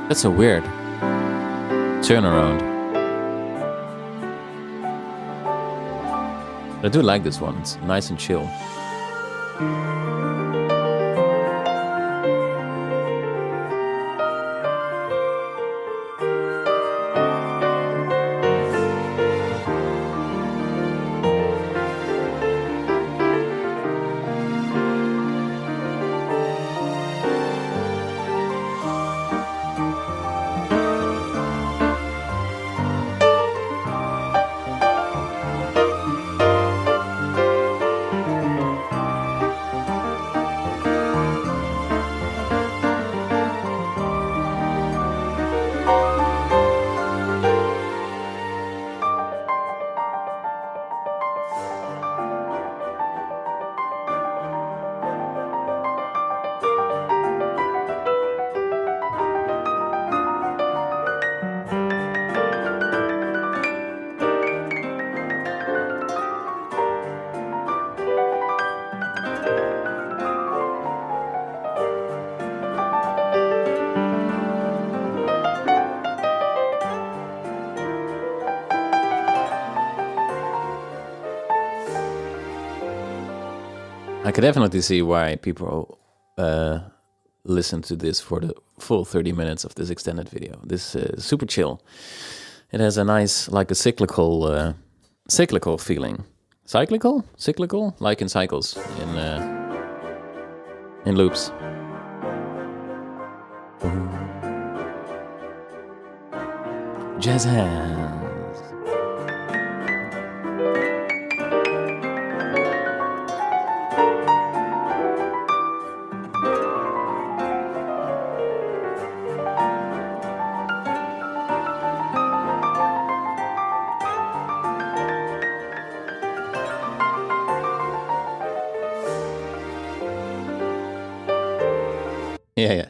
That's a weird turnaround. I do like this one. It's nice and chill. I could definitely see why people listen to this for the full 30 minutes of this extended video. This is super chill. It has a nice, like a cyclical feeling. Cyclical, like in cycles, in loops. Jazz hands.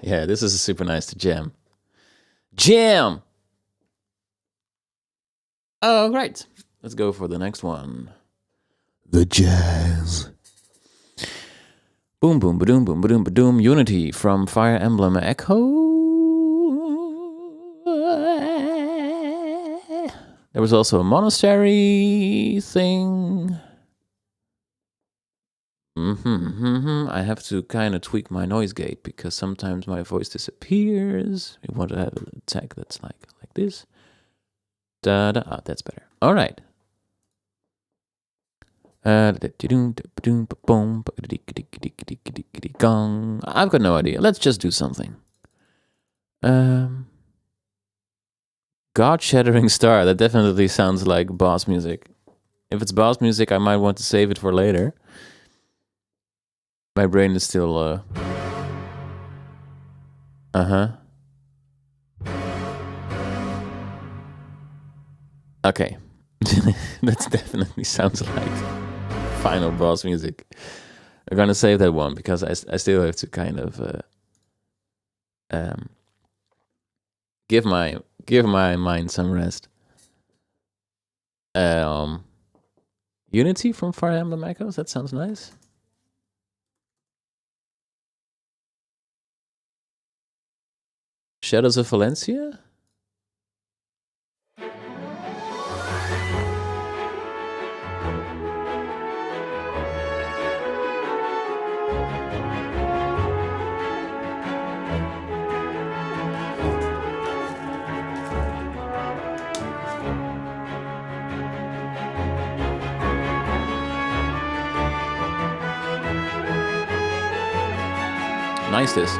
Yeah. This is super nice to jam. Jam! Oh, right. Let's go for the next one. The jazz. Boom, boom, ba-doom, boom, ba-doom, ba-doom. Unity from Fire Emblem Echo. There was also a monastery thing. I have to kind of tweak my noise gate because sometimes my voice disappears. We want to have a tag that's like this. Da-da. Ah, that's better. All right. I've got no idea. Let's just do something. God-shattering star. That definitely sounds like boss music. If it's boss music, I might want to save it for later. My brain is still, Okay. That definitely sounds like final boss music. I'm gonna save that one because I still have to kind of um, give my mind some rest. Um, Unity from Fire Emblem Echoes. That sounds nice. Shadows of Valencia. Nice this.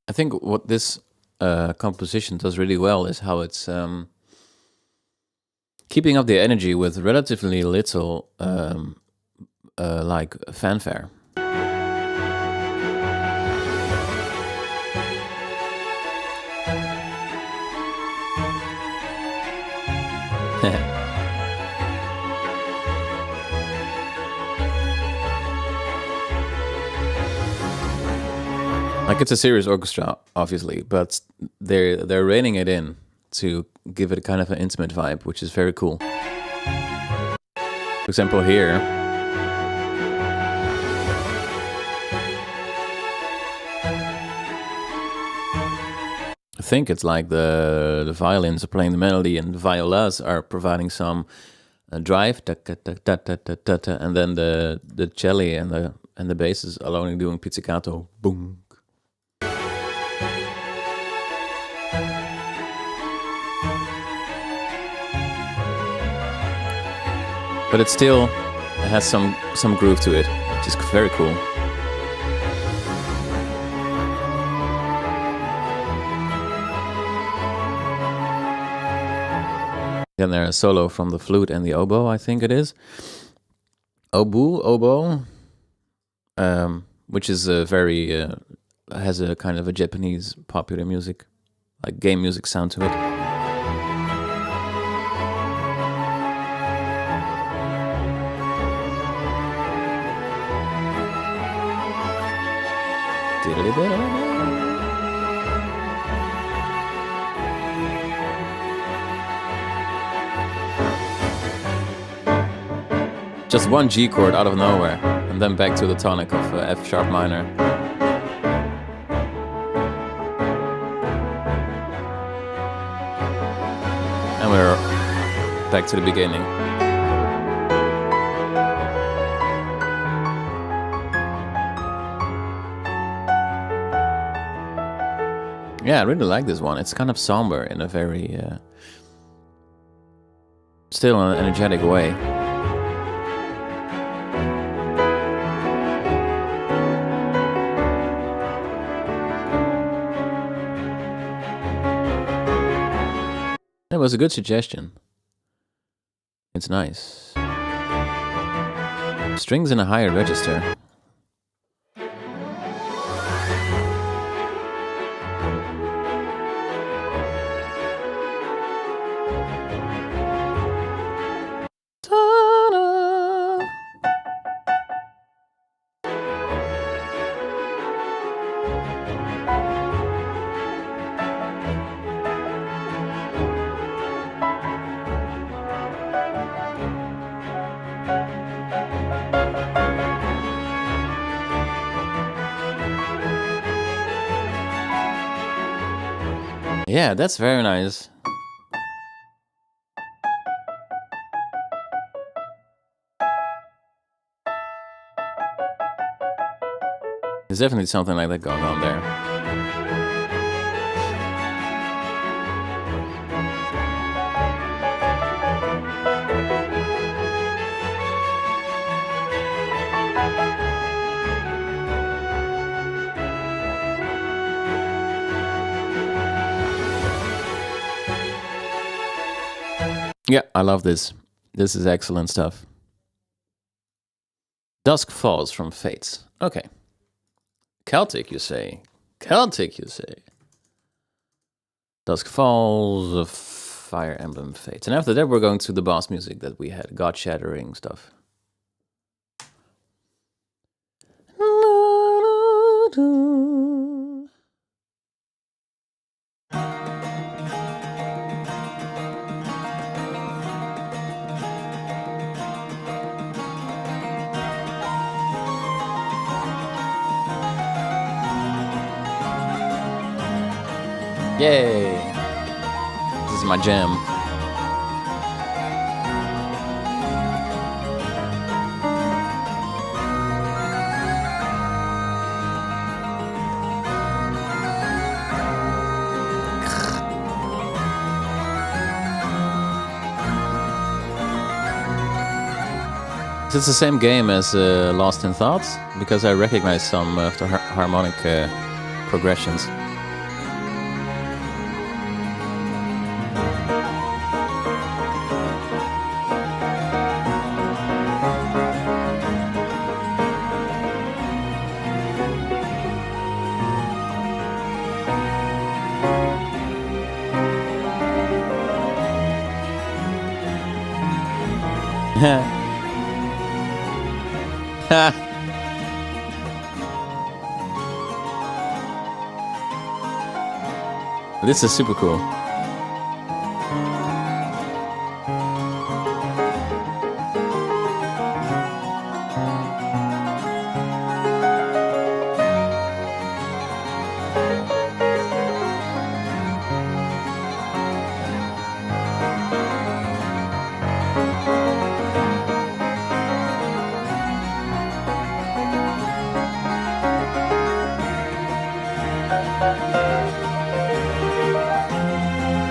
I think what this composition does really well is how it's keeping up the energy with relatively little like fanfare. Like it's a serious orchestra, obviously, but they're reining it in to give it a kind of an intimate vibe, which is very cool. For example, here, I think it's like the violins are playing the melody and the violas are providing some drive, and then the cello and the basses are only doing pizzicato, boom. But it still has some groove to it, which is very cool. Then there's a solo from the flute and the oboe, I think it is. Oboe, which is a very has a kind of a Japanese popular music, like game music sound to it. Just one G chord out of nowhere, and then back to the tonic of F sharp minor. And we're back to the beginning. Yeah, I really like this one. It's kind of somber in a very Still in an energetic way. That was a good suggestion. It's nice. Strings in a higher register. Ta-da! Yeah, that's very nice. There's definitely something like that going on there. Yeah, I love this. This is excellent stuff. Dusk Falls from Fates. Okay. Celtic, you say? Celtic, you say? Dusk Falls of Fire Emblem Fates. And after that, we're going to the boss music that we had. God-shattering stuff. Yay! This is my jam. Is this the same game as Lost in Thoughts? Because I recognize some of the harmonic progressions. This is super cool.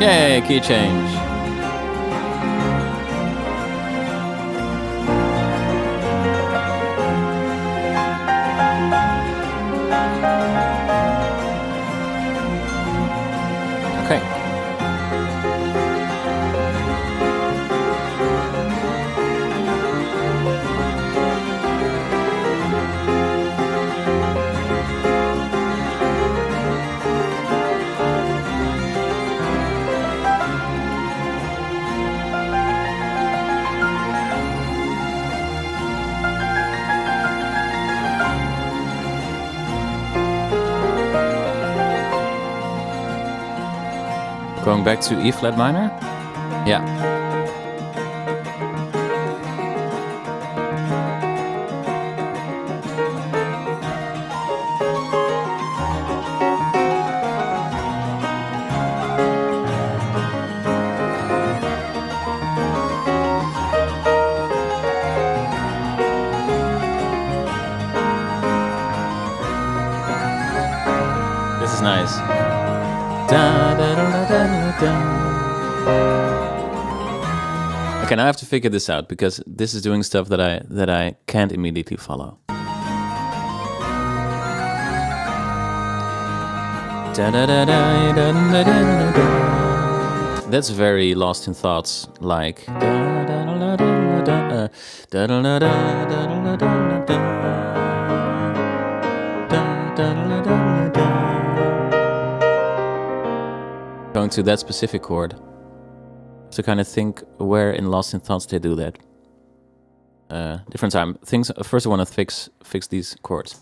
Yay, key change. Okay. Going back to E flat minor? Yeah. This is nice. Da, da, da, da, da, da. I Okay, now I have to figure this out because this is doing stuff that I can't immediately follow. That's very Lost in Thoughts, like. Going to that specific chord. To kind of think where in Lost in Thoughts they do that. Different time. Things. First, I want to fix these chords.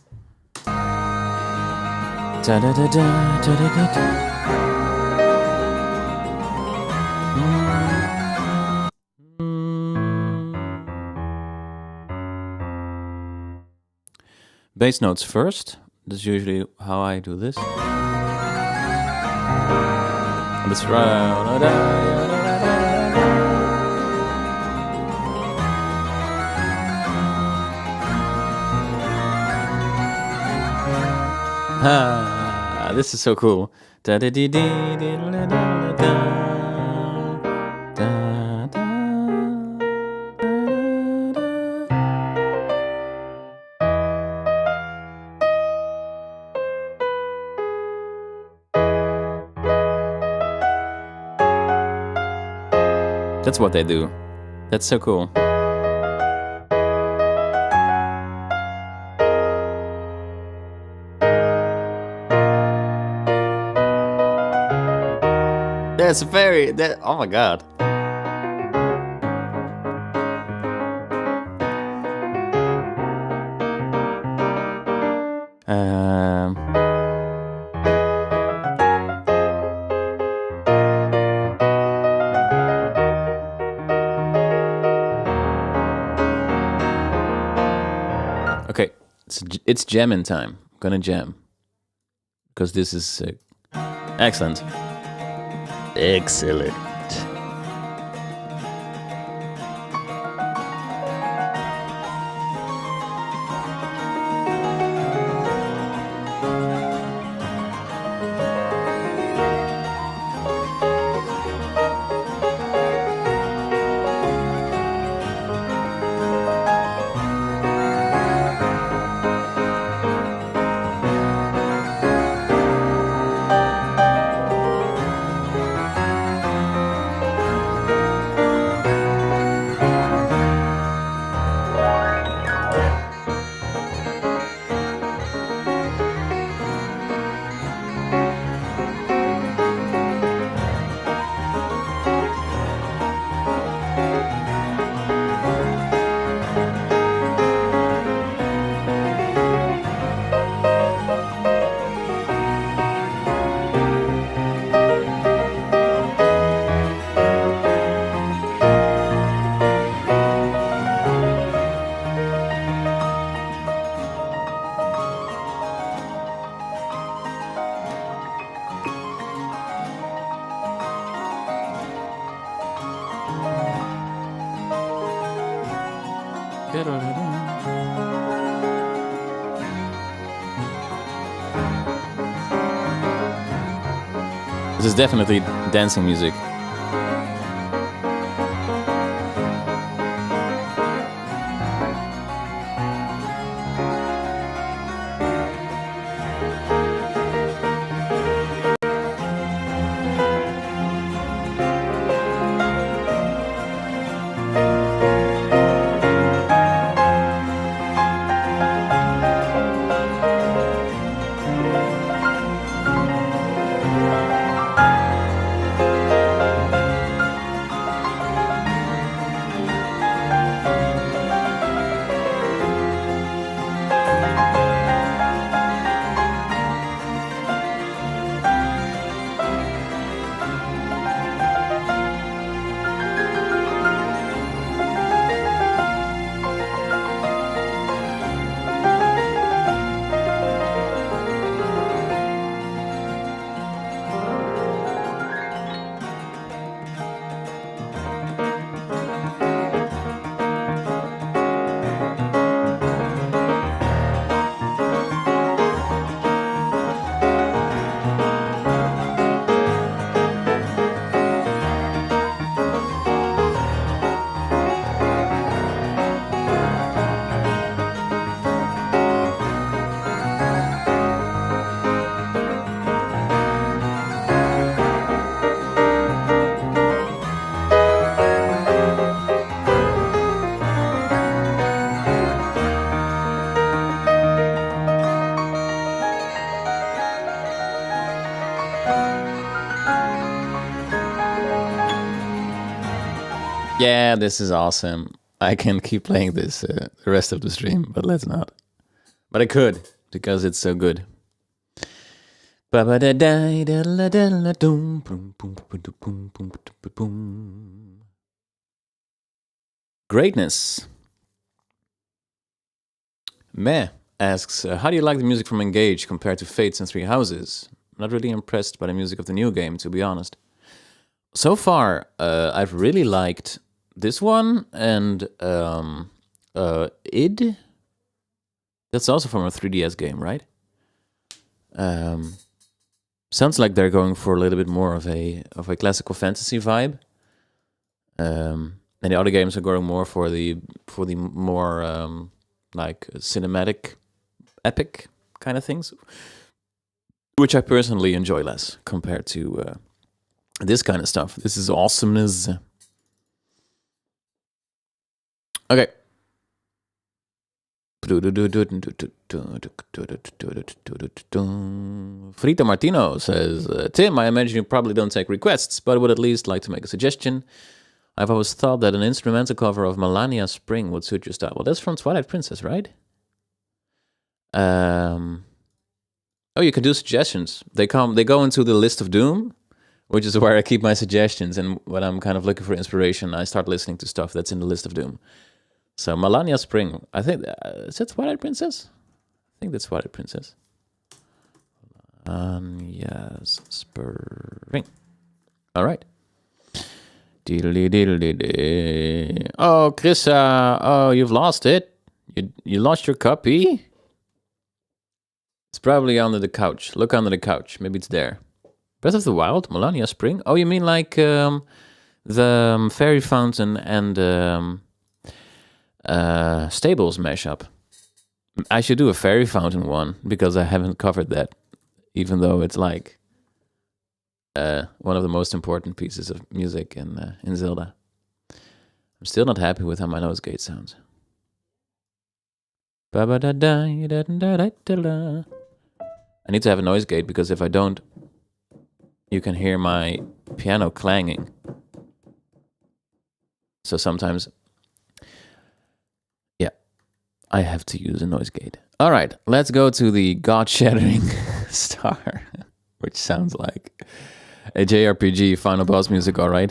Bass notes first. That's usually how I do this. That's right. This is so cool. That's what they do. That's so cool. That's very. Oh my god. Okay, it's jamming time. I'm gonna jam because this is excellent. Excellent. This is definitely dancing music. Yeah, this is awesome. I can keep playing this the rest of the stream, but let's not. But I could, because it's so good. Greatness. Meh asks, how do you like the music from Engage compared to Fates and Three Houses? I'm not really impressed by the music of the new game, to be honest. So far, I've really liked this one and id. That's also from a 3DS game, right? Sounds like they're going for a little bit more of a classical fantasy vibe. And the other games are going more for the more like cinematic, epic kind of things, which I personally enjoy less compared to this kind of stuff. This is awesomeness. Okay. Frita Martino says, Tim, I imagine you probably don't take requests, but would at least like to make a suggestion. I've always thought that an instrumental cover of Melania Spring would suit your style. Well, that's from Twilight Princess, right? Oh, you can do suggestions. They go into the list of doom, which is where I keep my suggestions. And when I'm kind of looking for inspiration, I start listening to stuff that's in the list of doom. So Melania Spring, I think, is that Twilight Princess? I think that's Twilight Princess. Yes, Spring. All right. Oh, Krissa, oh, you've lost it. You lost your copy? It's probably under the couch. Look under the couch. Maybe it's there. Breath of the Wild, Melania Spring. Oh, you mean like the Fairy Fountain and Stables mashup? I should do a Fairy Fountain one because I haven't covered that, even though it's like one of the most important pieces of music in Zelda. I'm still not happy with how my nose gate sounds. I need to have a noise gate because if I don't, you can hear my piano clanging. So sometimes, yeah, I have to use a noise gate. All right, let's go to the God-shattering star, which sounds like a JRPG final boss music, all right?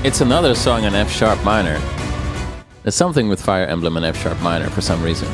It's another song in F sharp minor. There's something with Fire Emblem and F sharp minor for some reason.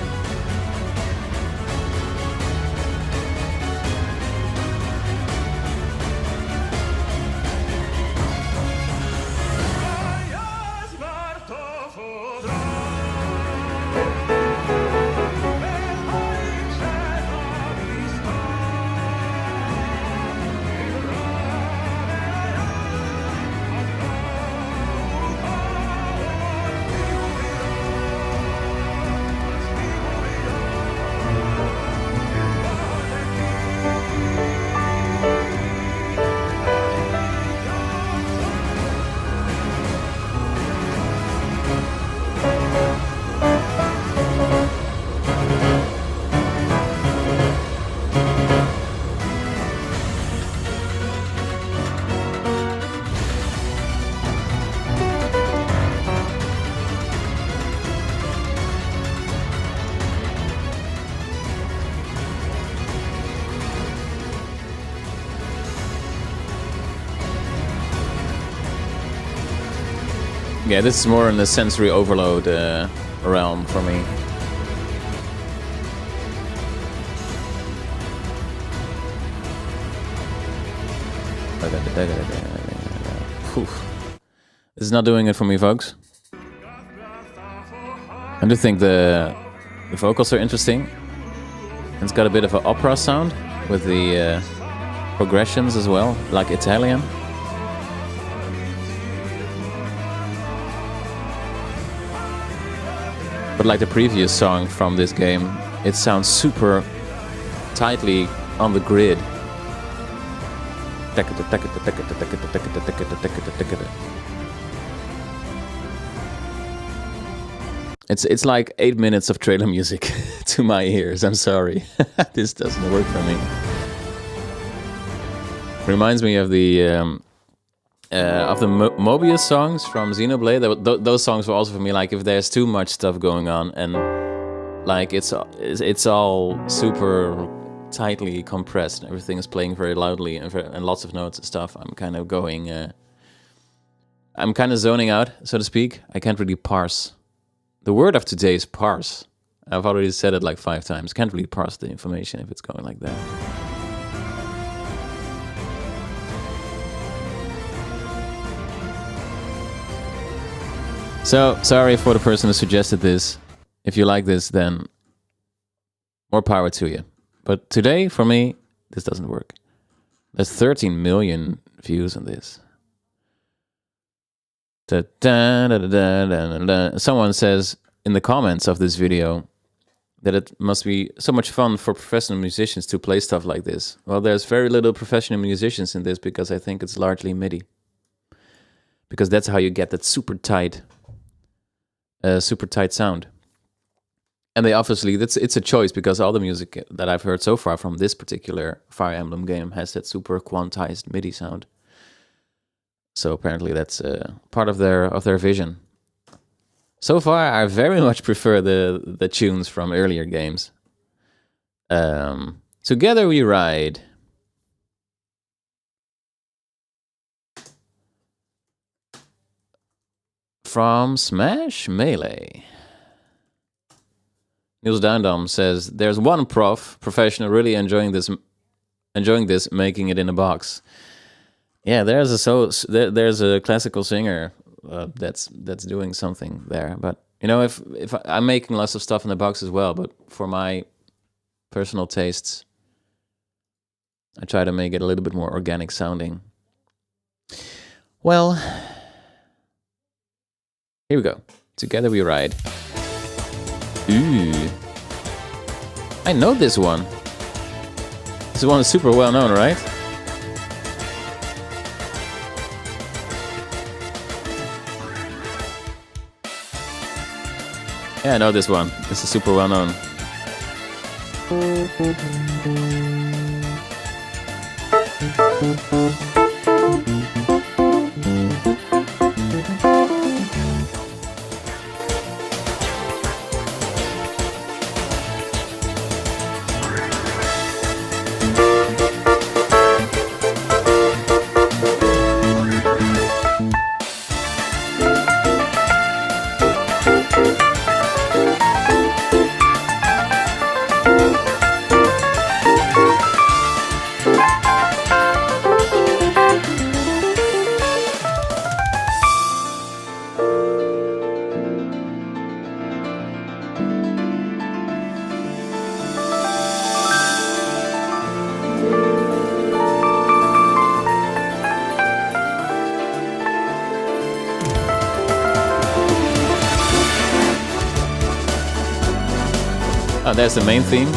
Yeah, this is more in the sensory overload realm for me. Whew. This is not doing it for me, folks. I do think the vocals are interesting. It's got a bit of an opera sound with the progressions as well, like Italian. But like the previous song from this game, it sounds super tightly on the grid. It's like 8 minutes of trailer music to my ears. I'm sorry, this doesn't work for me. Reminds me of the Mobius songs from Xenoblade. Those songs were also for me like if there's too much stuff going on and like it's all super tightly compressed and everything is playing very loudly and lots of notes and stuff. I'm kind of going. I'm kind of zoning out, so to speak. I can't really parse. The word of today is parse. I've already said it like 5 times. Can't really parse the information if it's going like that. So, sorry for the person who suggested this. If you like this, then more power to you. But today, for me, this doesn't work. There's 13 million views on this. Someone says in the comments of this video that it must be so much fun for professional musicians to play stuff like this. Well, there's very little professional musicians in this because I think it's largely MIDI. Because that's how you get that super tight sound. And they obviously, it's a choice because all the music that I've heard so far from this particular Fire Emblem game has that super quantized MIDI sound. So apparently that's part of their vision. So far, I very much prefer the tunes from earlier games. Together We Ride. From Smash Melee. Niels Duindam says, there's one professional really enjoying this, making it in a box. Yeah, there's a classical singer that's doing something there. But you know, if I'm making lots of stuff in the box as well, but for my personal tastes, I try to make it a little bit more organic sounding. Well, here we go. Together We Ride. Ooh, I know this one. This one is super well known, right? Yeah, I know this one. This is super well known. Oh, there's the main theme.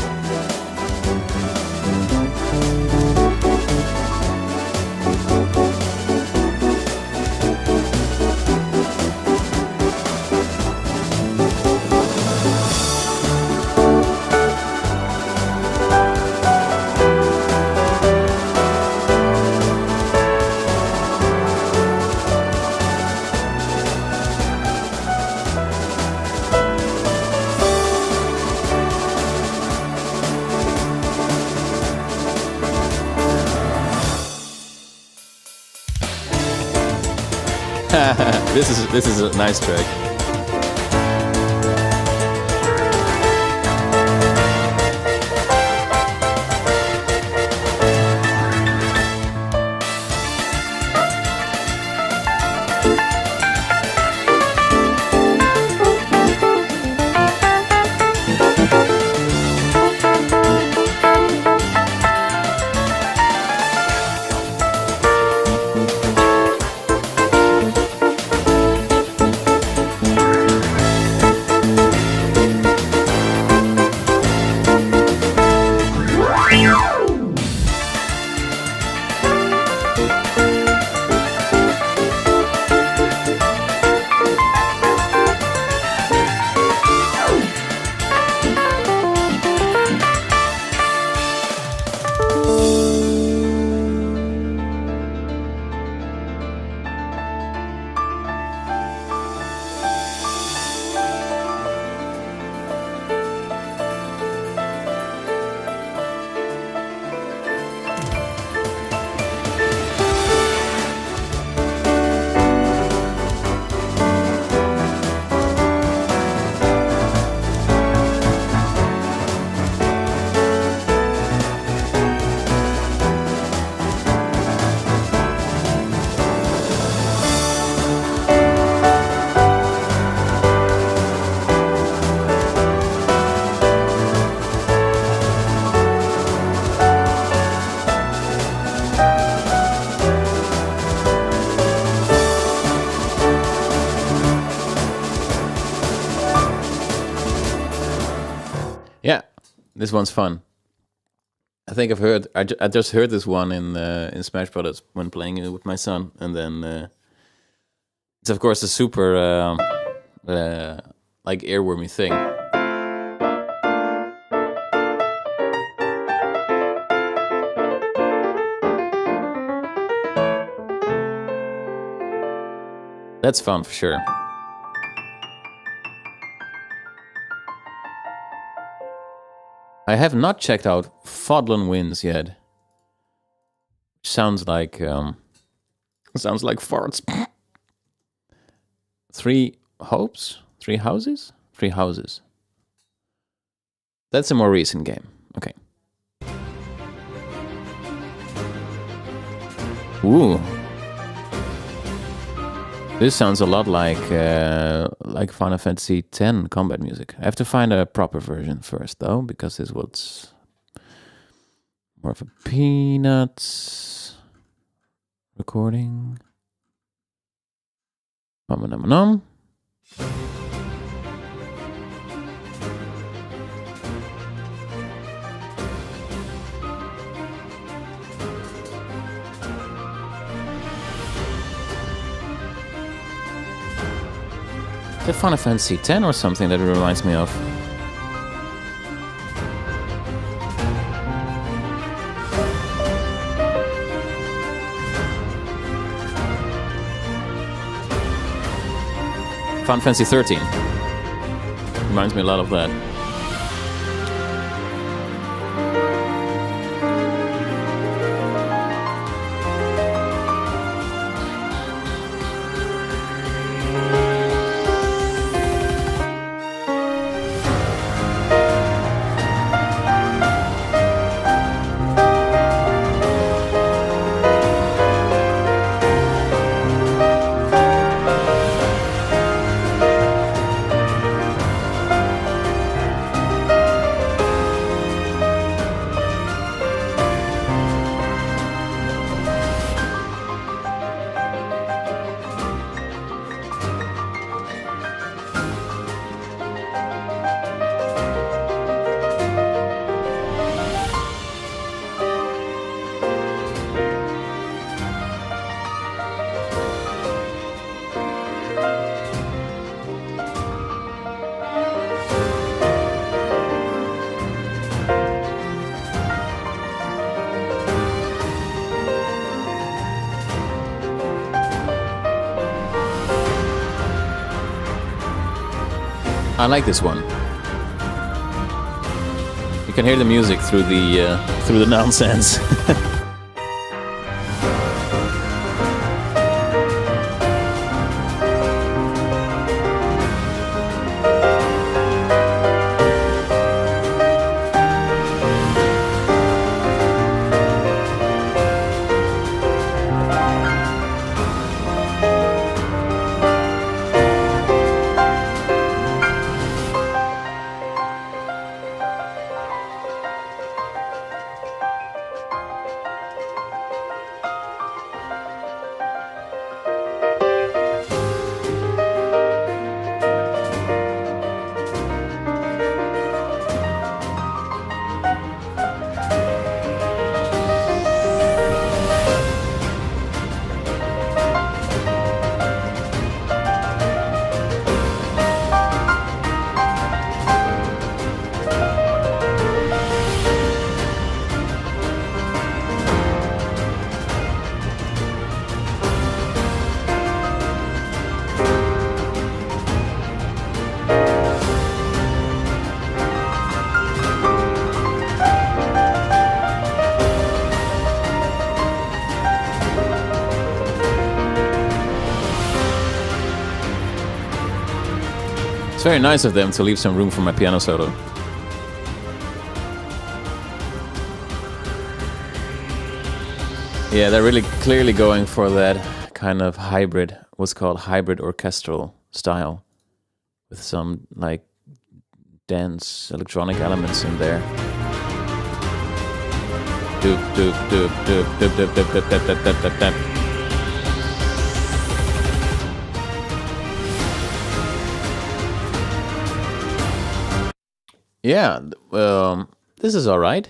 This is a nice track. This one's fun. I think I've heard. I just heard this one in Smash Brothers when playing it with my son, and then it's of course a super like earwormy thing. That's fun for sure. I have not checked out Fodlan Winds yet. Sounds like farts. 3 hopes? 3 houses? 3 houses. That's a more recent game. Okay. Ooh. This sounds a lot like Final Fantasy X combat music. I have to find a proper version first, though, because this was more of a Peanuts recording. Nom. The Final Fantasy X or something that it reminds me of. Final Fantasy 13. Reminds me a lot of that. I like this one. You can hear the music through the nonsense. It's very nice of them to leave some room for my piano solo. Yeah, they're really clearly going for that kind of hybrid, what's called hybrid orchestral style, with some like dance electronic elements in there. Doop doop doop doop doop doop doop doop doop doop doop doop. Yeah, This is all right.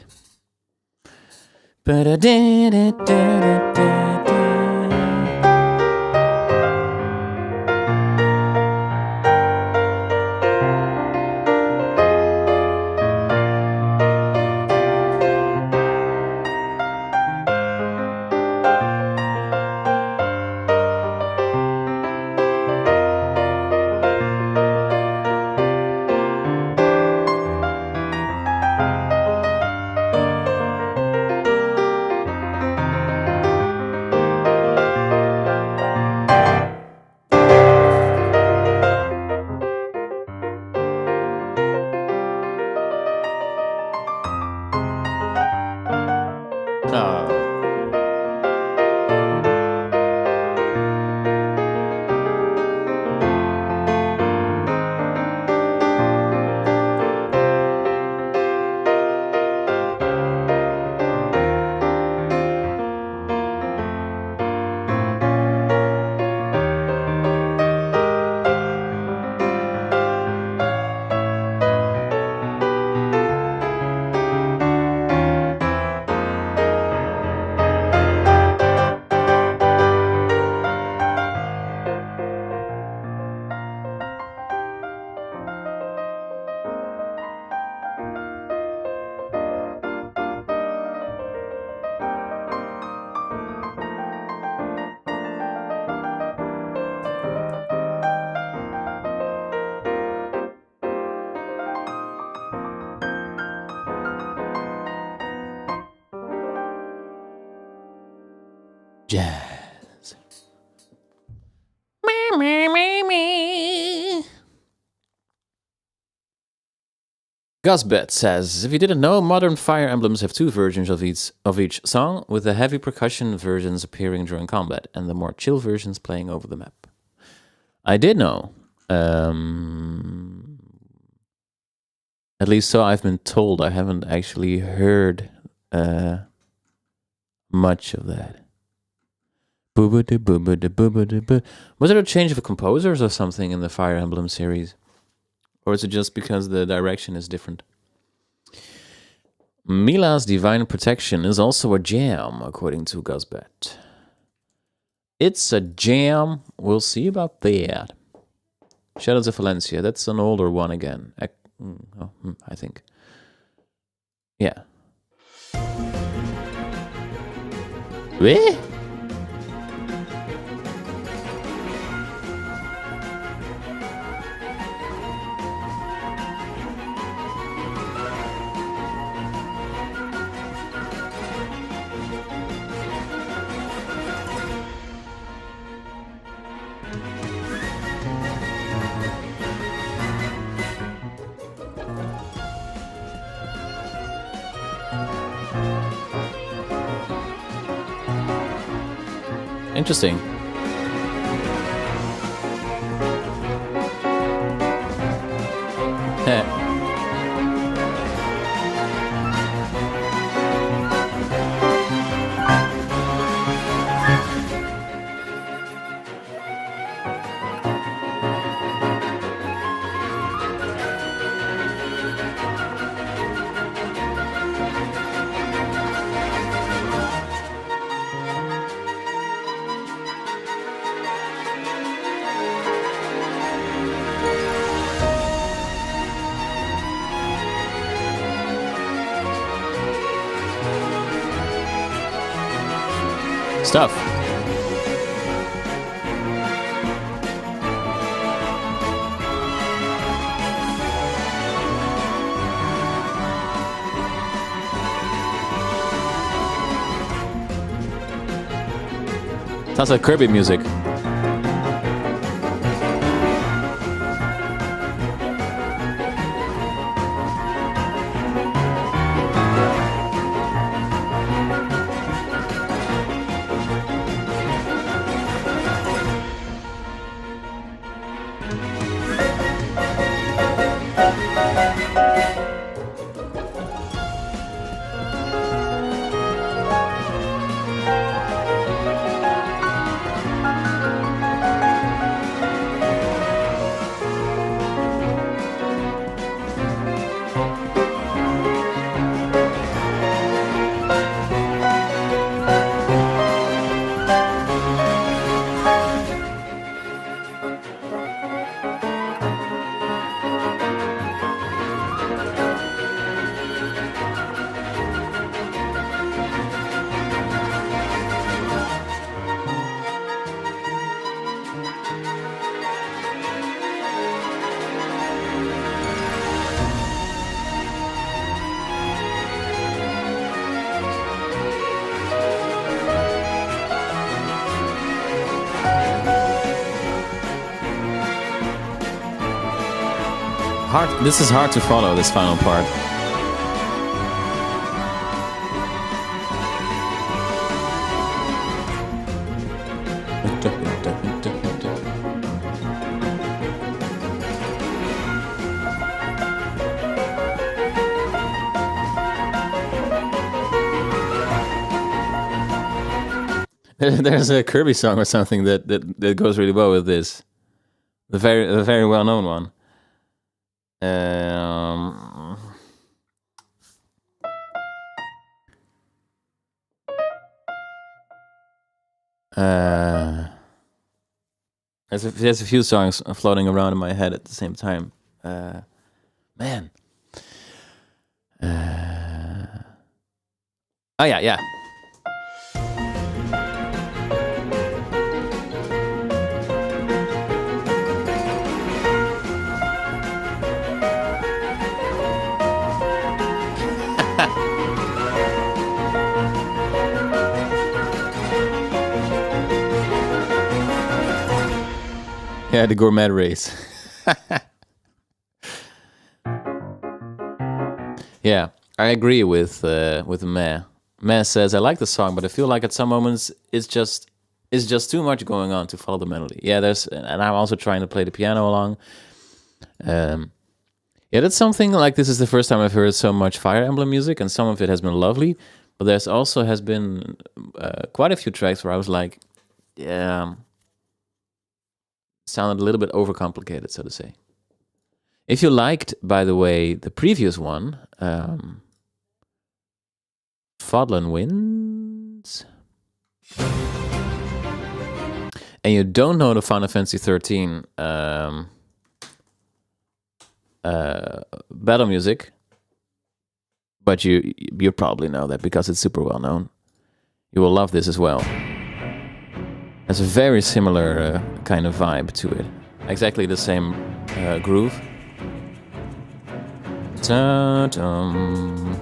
Jazz. Gusbet says, if you didn't know, modern Fire Emblems have two versions of each song, with the heavy percussion versions appearing during combat and the more chill versions playing over the map. I did know. At least so I've been told. I haven't actually heard much of that. Was there a change of composers or something in the Fire Emblem series? Or is it just because the direction is different? Mila's Divine Protection is also a jam, according to Gusbet. It's a jam. We'll see about that. Shadows of Valencia. That's an older one again. I think. Yeah. Weh? Interesting. Stuff. Sounds like Kirby music. hard. This is hard to follow. This final part. There's a Kirby song or something that goes really well with this. The very well known one. There's a few songs floating around in my head at the same time. Man. Oh yeah. Yeah, the gourmet race. Yeah, I agree with Meh. Meh says, I like the song, but I feel like at some moments it's just too much going on to follow the melody. Yeah, and I'm also trying to play the piano along. Yeah, that's something like this is the first time I've heard so much Fire Emblem music, and some of it has been lovely, but there's also has been quite a few tracks where I was like, yeah, sounded a little bit overcomplicated, so to say. If you liked, by the way, the previous one, Fodlan Winds, and you don't know the Final Fantasy 13 battle music, but you probably know that because it's super well known, you will love this as well. Has a very similar kind of vibe to it. Exactly the same groove. Ta-dum.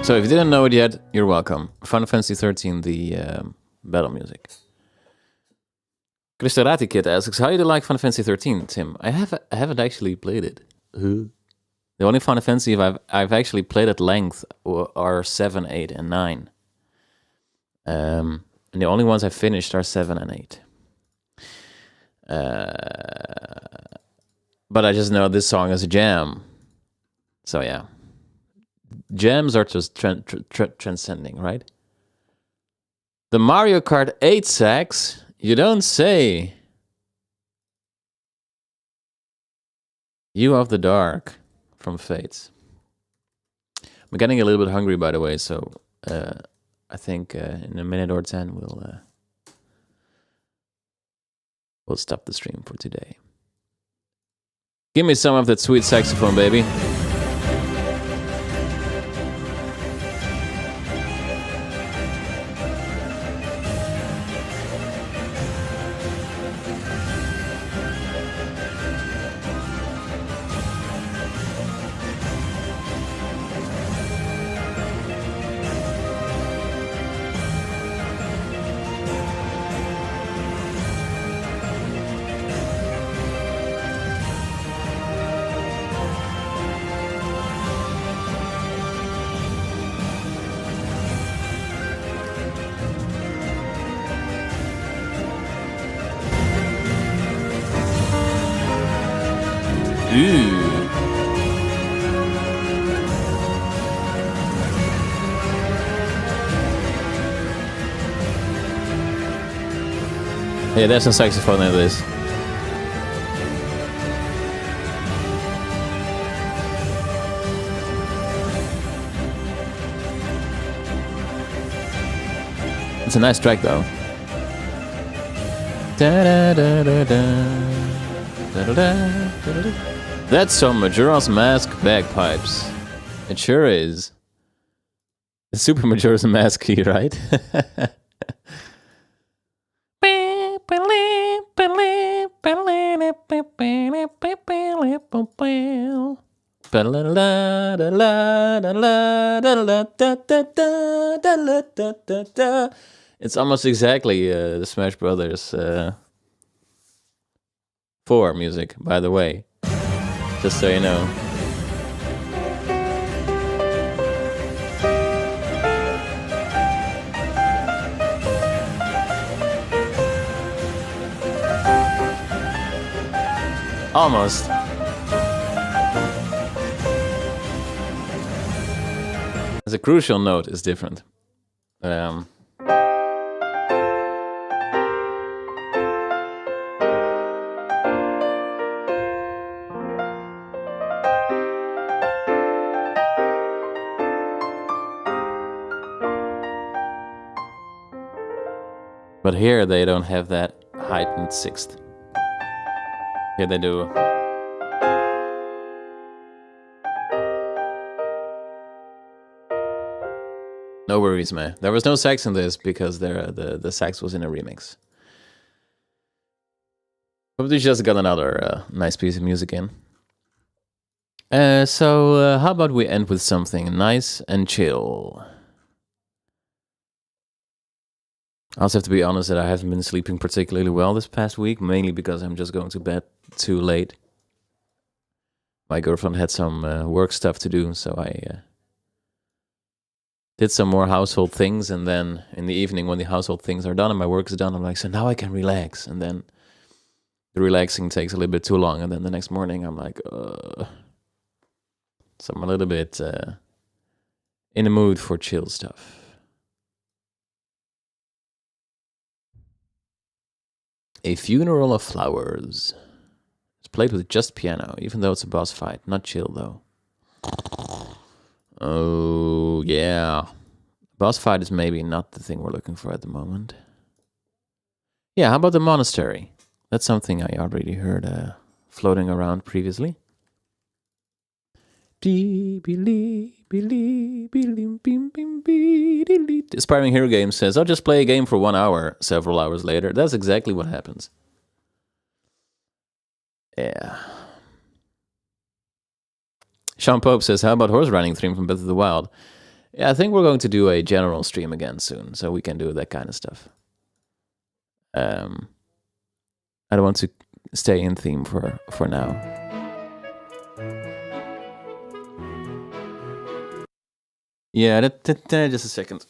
So if you didn't know it yet, you're welcome. Final Fantasy 13, the battle music. Christarati Kid asks, how do you like Final Fantasy 13, Tim? I haven't actually played it. The only Final Fantasy I've actually played at length are 7, 8, and 9. And the only ones I finished are 7 and 8. But I just know this song is a jam. So yeah. Jams are just transcending, right? The Mario Kart 8 sax? You don't say. You of the Dark from Fates. I'm getting a little bit hungry, by the way, so I think in a minute or 10 we'll stop the stream for today. Give me some of that sweet saxophone, baby. Yeah, there's some saxophone in this. It's a nice track though. That's some Majora's Mask bagpipes. It sure is. It's Super Majora's Mask key, right? It's almost exactly the Smash Brothers 4 music, by the way. Just so you know. Almost. The crucial note is different. But here they don't have that heightened sixth. Here they do. No worries, man. There was no sax in this because the sax was in a remix. But we just got another nice piece of music in. So how about we end with something nice and chill? I also have to be honest that I haven't been sleeping particularly well this past week, mainly because I'm just going to bed too late. My girlfriend had some work stuff to do, so I did some more household things, and then in the evening when the household things are done and my work is done, I'm like, so now I can relax, and then the relaxing takes a little bit too long, and then the next morning I'm like, so I'm a little bit in the mood for chill stuff. A Funeral of Flowers. It's played with just piano, even though it's a boss fight. Not chill, though. Oh, yeah. Boss fight is maybe not the thing we're looking for at the moment. Yeah, how about the monastery? That's something I already heard floating around previously. Aspiring Hero Games says, I'll just play a game for 1 hour. Several hours later. That's exactly what happens. Yeah. Sean Pope says, how about horse riding stream from Breath of the Wild? Yeah, I think we're going to do a general stream again soon, so we can do that kind of stuff. I don't want to stay in theme for now. Yeah, just a second.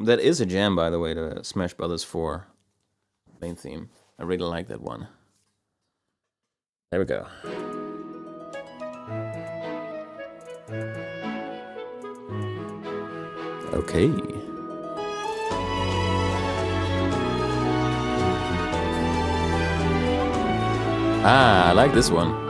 That is a jam, by the way, the Smash Brothers 4 main theme. I really like that one. There we go. Okay. Ah, I like this one.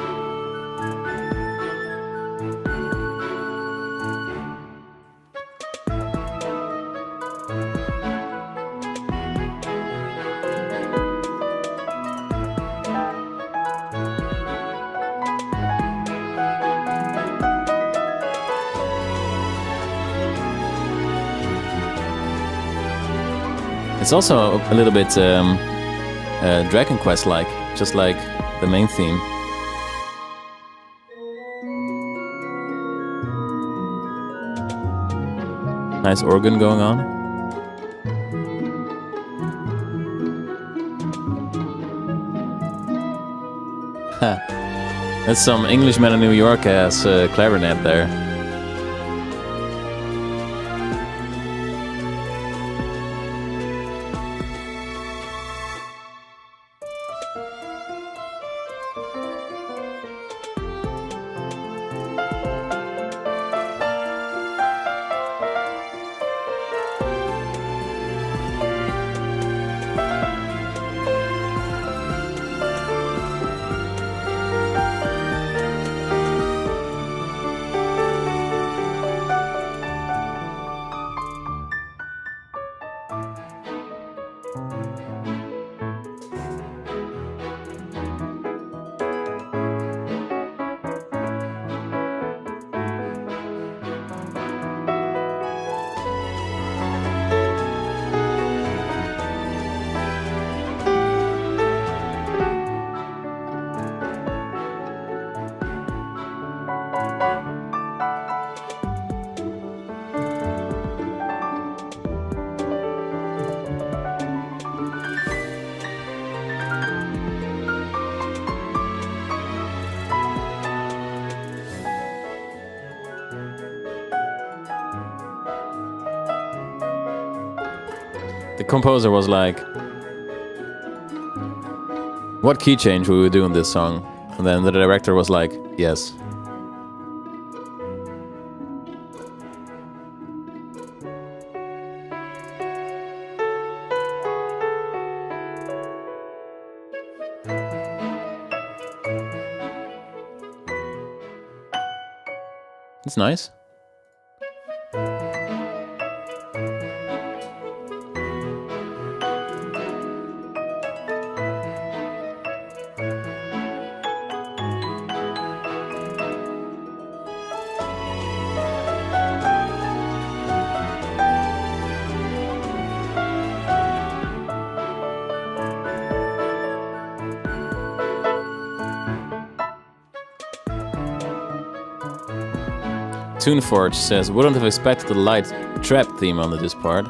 It's also a little bit Dragon Quest-like, just like the main theme. Nice organ going on. Ha. That's some Englishman in New York ass clarinet there. the composer was like, what key change will we do in this song? And then the director was like, yes. It's nice. Tuneforge says, wouldn't have expected the light trap theme on this part.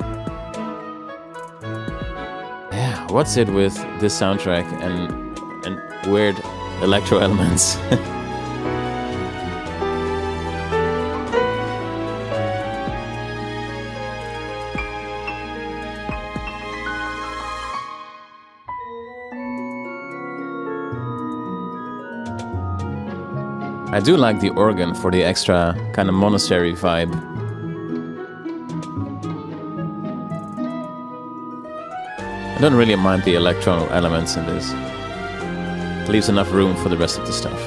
Yeah, what's it with this soundtrack and weird electro elements? I do like the organ for the extra kind of monastery vibe. I don't really mind the electro elements in this. It leaves enough room for the rest of the stuff.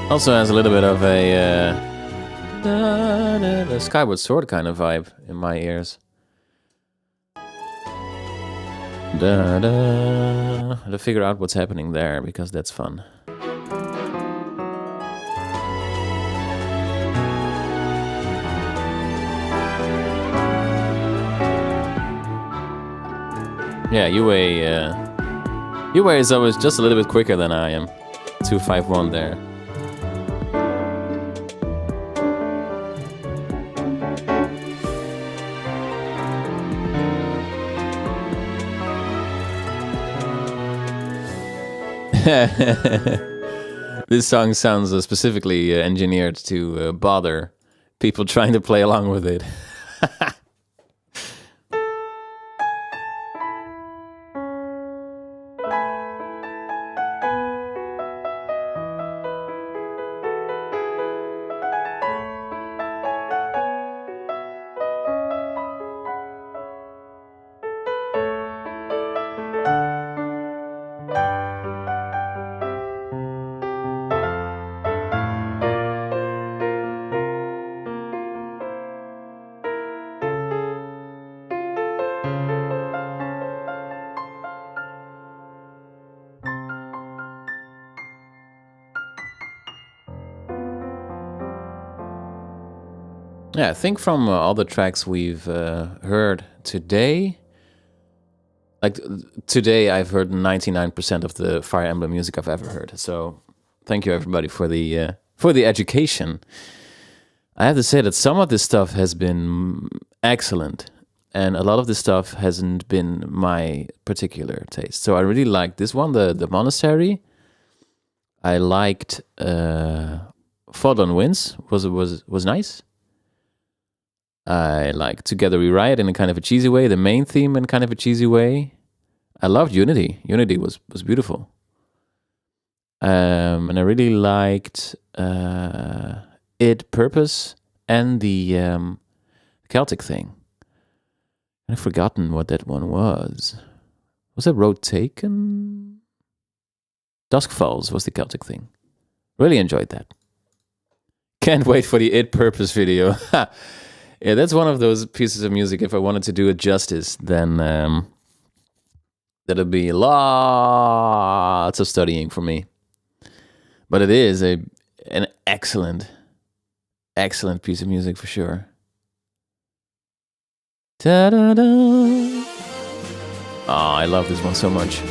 Also has a little bit of a Skyward Sword kind of vibe in my ears. I have to figure out what's happening there because that's fun. Yeah, Yue is always just a little bit quicker than I am. 251 there. This song sounds specifically engineered to bother people trying to play along with it. Yeah, I think from all the tracks we've heard today, like today I've heard 99% of the Fire Emblem music I've ever heard. So thank you everybody for the education. I have to say that some of this stuff has been excellent, and a lot of this stuff hasn't been my particular taste. So I really liked this one, the Monastery. I liked Fallen Winds was nice. I like Together We Riot in a kind of a cheesy way, the main theme in kind of a cheesy way. I loved Unity. Unity was beautiful. And I really liked Id Purpose and the Celtic thing. I've forgotten what that one was. Was that Road Taken? Dusk Falls was the Celtic thing. Really enjoyed that. Can't wait for the Id Purpose video. Yeah, that's one of those pieces of music. If I wanted to do it justice, then that'd be lots of studying for me. But it is an excellent piece of music for sure. Ta-da-da. Oh, I love this one so much.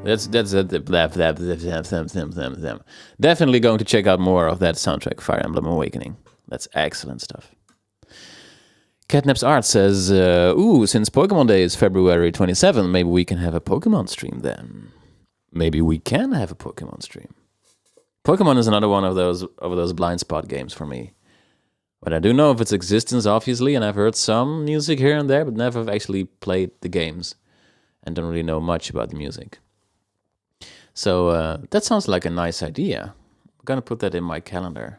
That's definitely going to check out more of that soundtrack, Fire Emblem Awakening. That's excellent stuff. Catnap's Art says, since Pokemon Day is February 27, maybe we can have a Pokemon stream then. Maybe we can have a Pokemon stream. Pokemon is another one of those blind spot games for me. But I do know of its existence, obviously, and I've heard some music here and there, but never actually played the games and don't really know much about the music. So that sounds like a nice idea. I'm gonna put that in my calendar.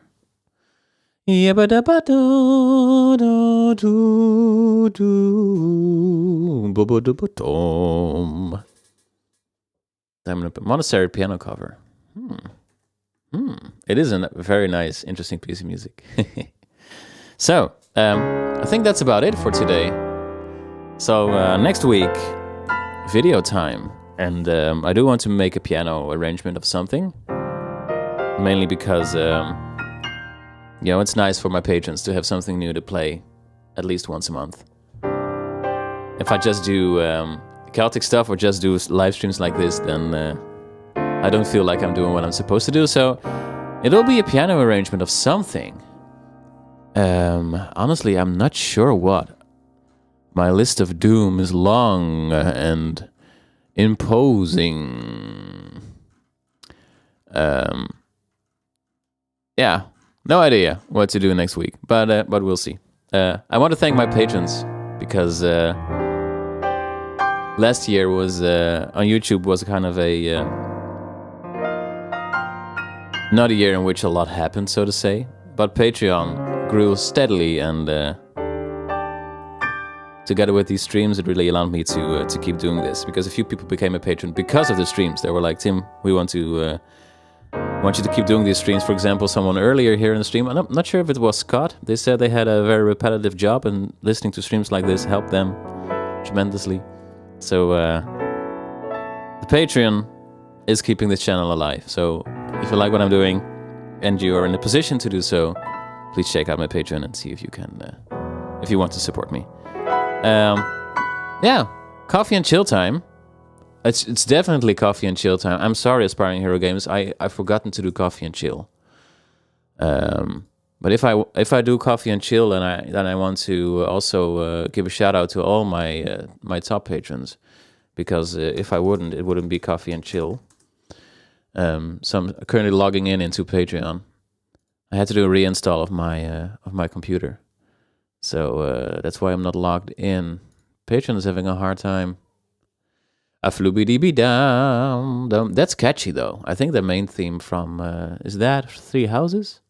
Monastery piano cover. It is a very nice, interesting piece of music. So, I think that's about it for today. So next week, video time. And I do want to make a piano arrangement of something. Mainly because, it's nice for my patrons to have something new to play at least once a month. If I just do Celtic stuff or just do live streams like this, then I don't feel like I'm doing what I'm supposed to do. So it'll be a piano arrangement of something. Honestly, I'm not sure what. My list of doom is long and imposing. No idea what to do next week, but we'll see. I want to thank my patrons because last year was on YouTube was kind of a not a year in which a lot happened, so to say. But Patreon grew steadily, and together with these streams, it really allowed me to keep doing this, because a few people became a patron because of the streams. They were like, Tim, we want you to keep doing these streams. For example, someone earlier here in the stream, I'm not sure if it was Scott, they said they had a very repetitive job, and listening to streams like this helped them tremendously. So the Patreon is keeping this channel alive. So if you like what I'm doing and you are in a position to do so, please check out my Patreon and see if you can, if you want to support me. Coffee and chill time. It's definitely coffee and chill time. I'm sorry, Aspiring Hero Games. I've forgotten to do coffee and chill. But if I do coffee and chill, then I want to also give a shout out to all my top patrons, because if I wouldn't, it wouldn't be coffee and chill. So I'm currently logging into Patreon. I had to do a reinstall of my computer, so that's why I'm not logged in. Patreon is having a hard time. A floobie down. That's catchy though. I think the main theme from is that Three Houses?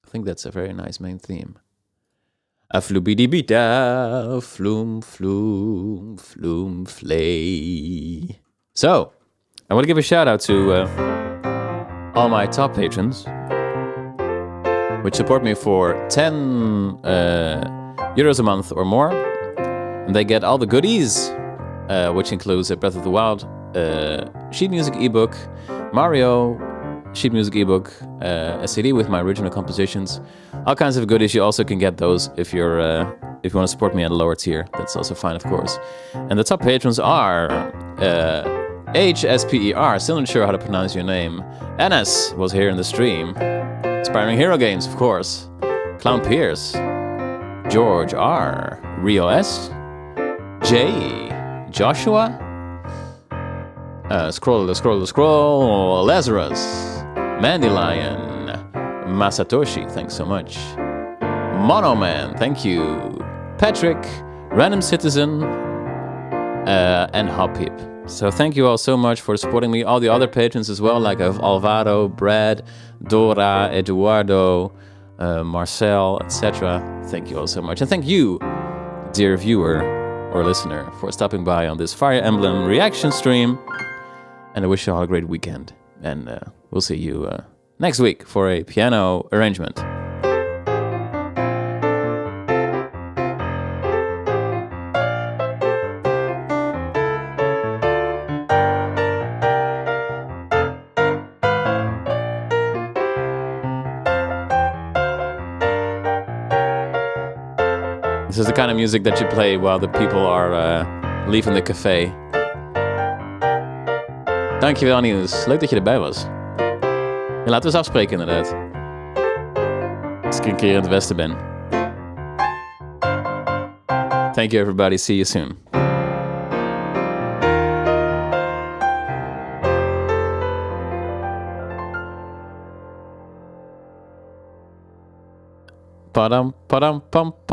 I think that's a very nice main theme. A floobie da floom floom floom flay. So I want to give a shout out to all my top patrons, which support me for 10 euros a month or more, and they get all the goodies, which includes a Breath of the Wild sheet music ebook, Mario sheet music ebook, a CD with my original compositions, all kinds of goodies. You also can get those if you want to support me at a lower tier. That's also fine, of course. And the top patrons are HSPER, still not sure how to pronounce your name. NS was here in the stream. Aspiring Hero Games, of course. Clown Pierce, George R, Rio S, J, Joshua, Scroll, Lazarus, Mandelion, Masatoshi, thanks so much. Mono Man, thank you. Patrick, Random Citizen, and Hopheap. So thank you all so much for supporting me. All the other patrons as well, like Alvaro, Brad, Dora, Eduardo, Marcel, etc. Thank you all so much. And thank you, dear viewer or listener, for stopping by on this Fire Emblem reaction stream. And I wish you all a great weekend. And we'll see you next week for a piano arrangement. This is the kind of music that you play while the people are leaving the café. Dankjewel Niels, leuk dat je erbij was. En laten we eens afspreken inderdaad. Als ik een keer in het westen ben. Thank you everybody, see you soon. Padam, padam, pam, pam.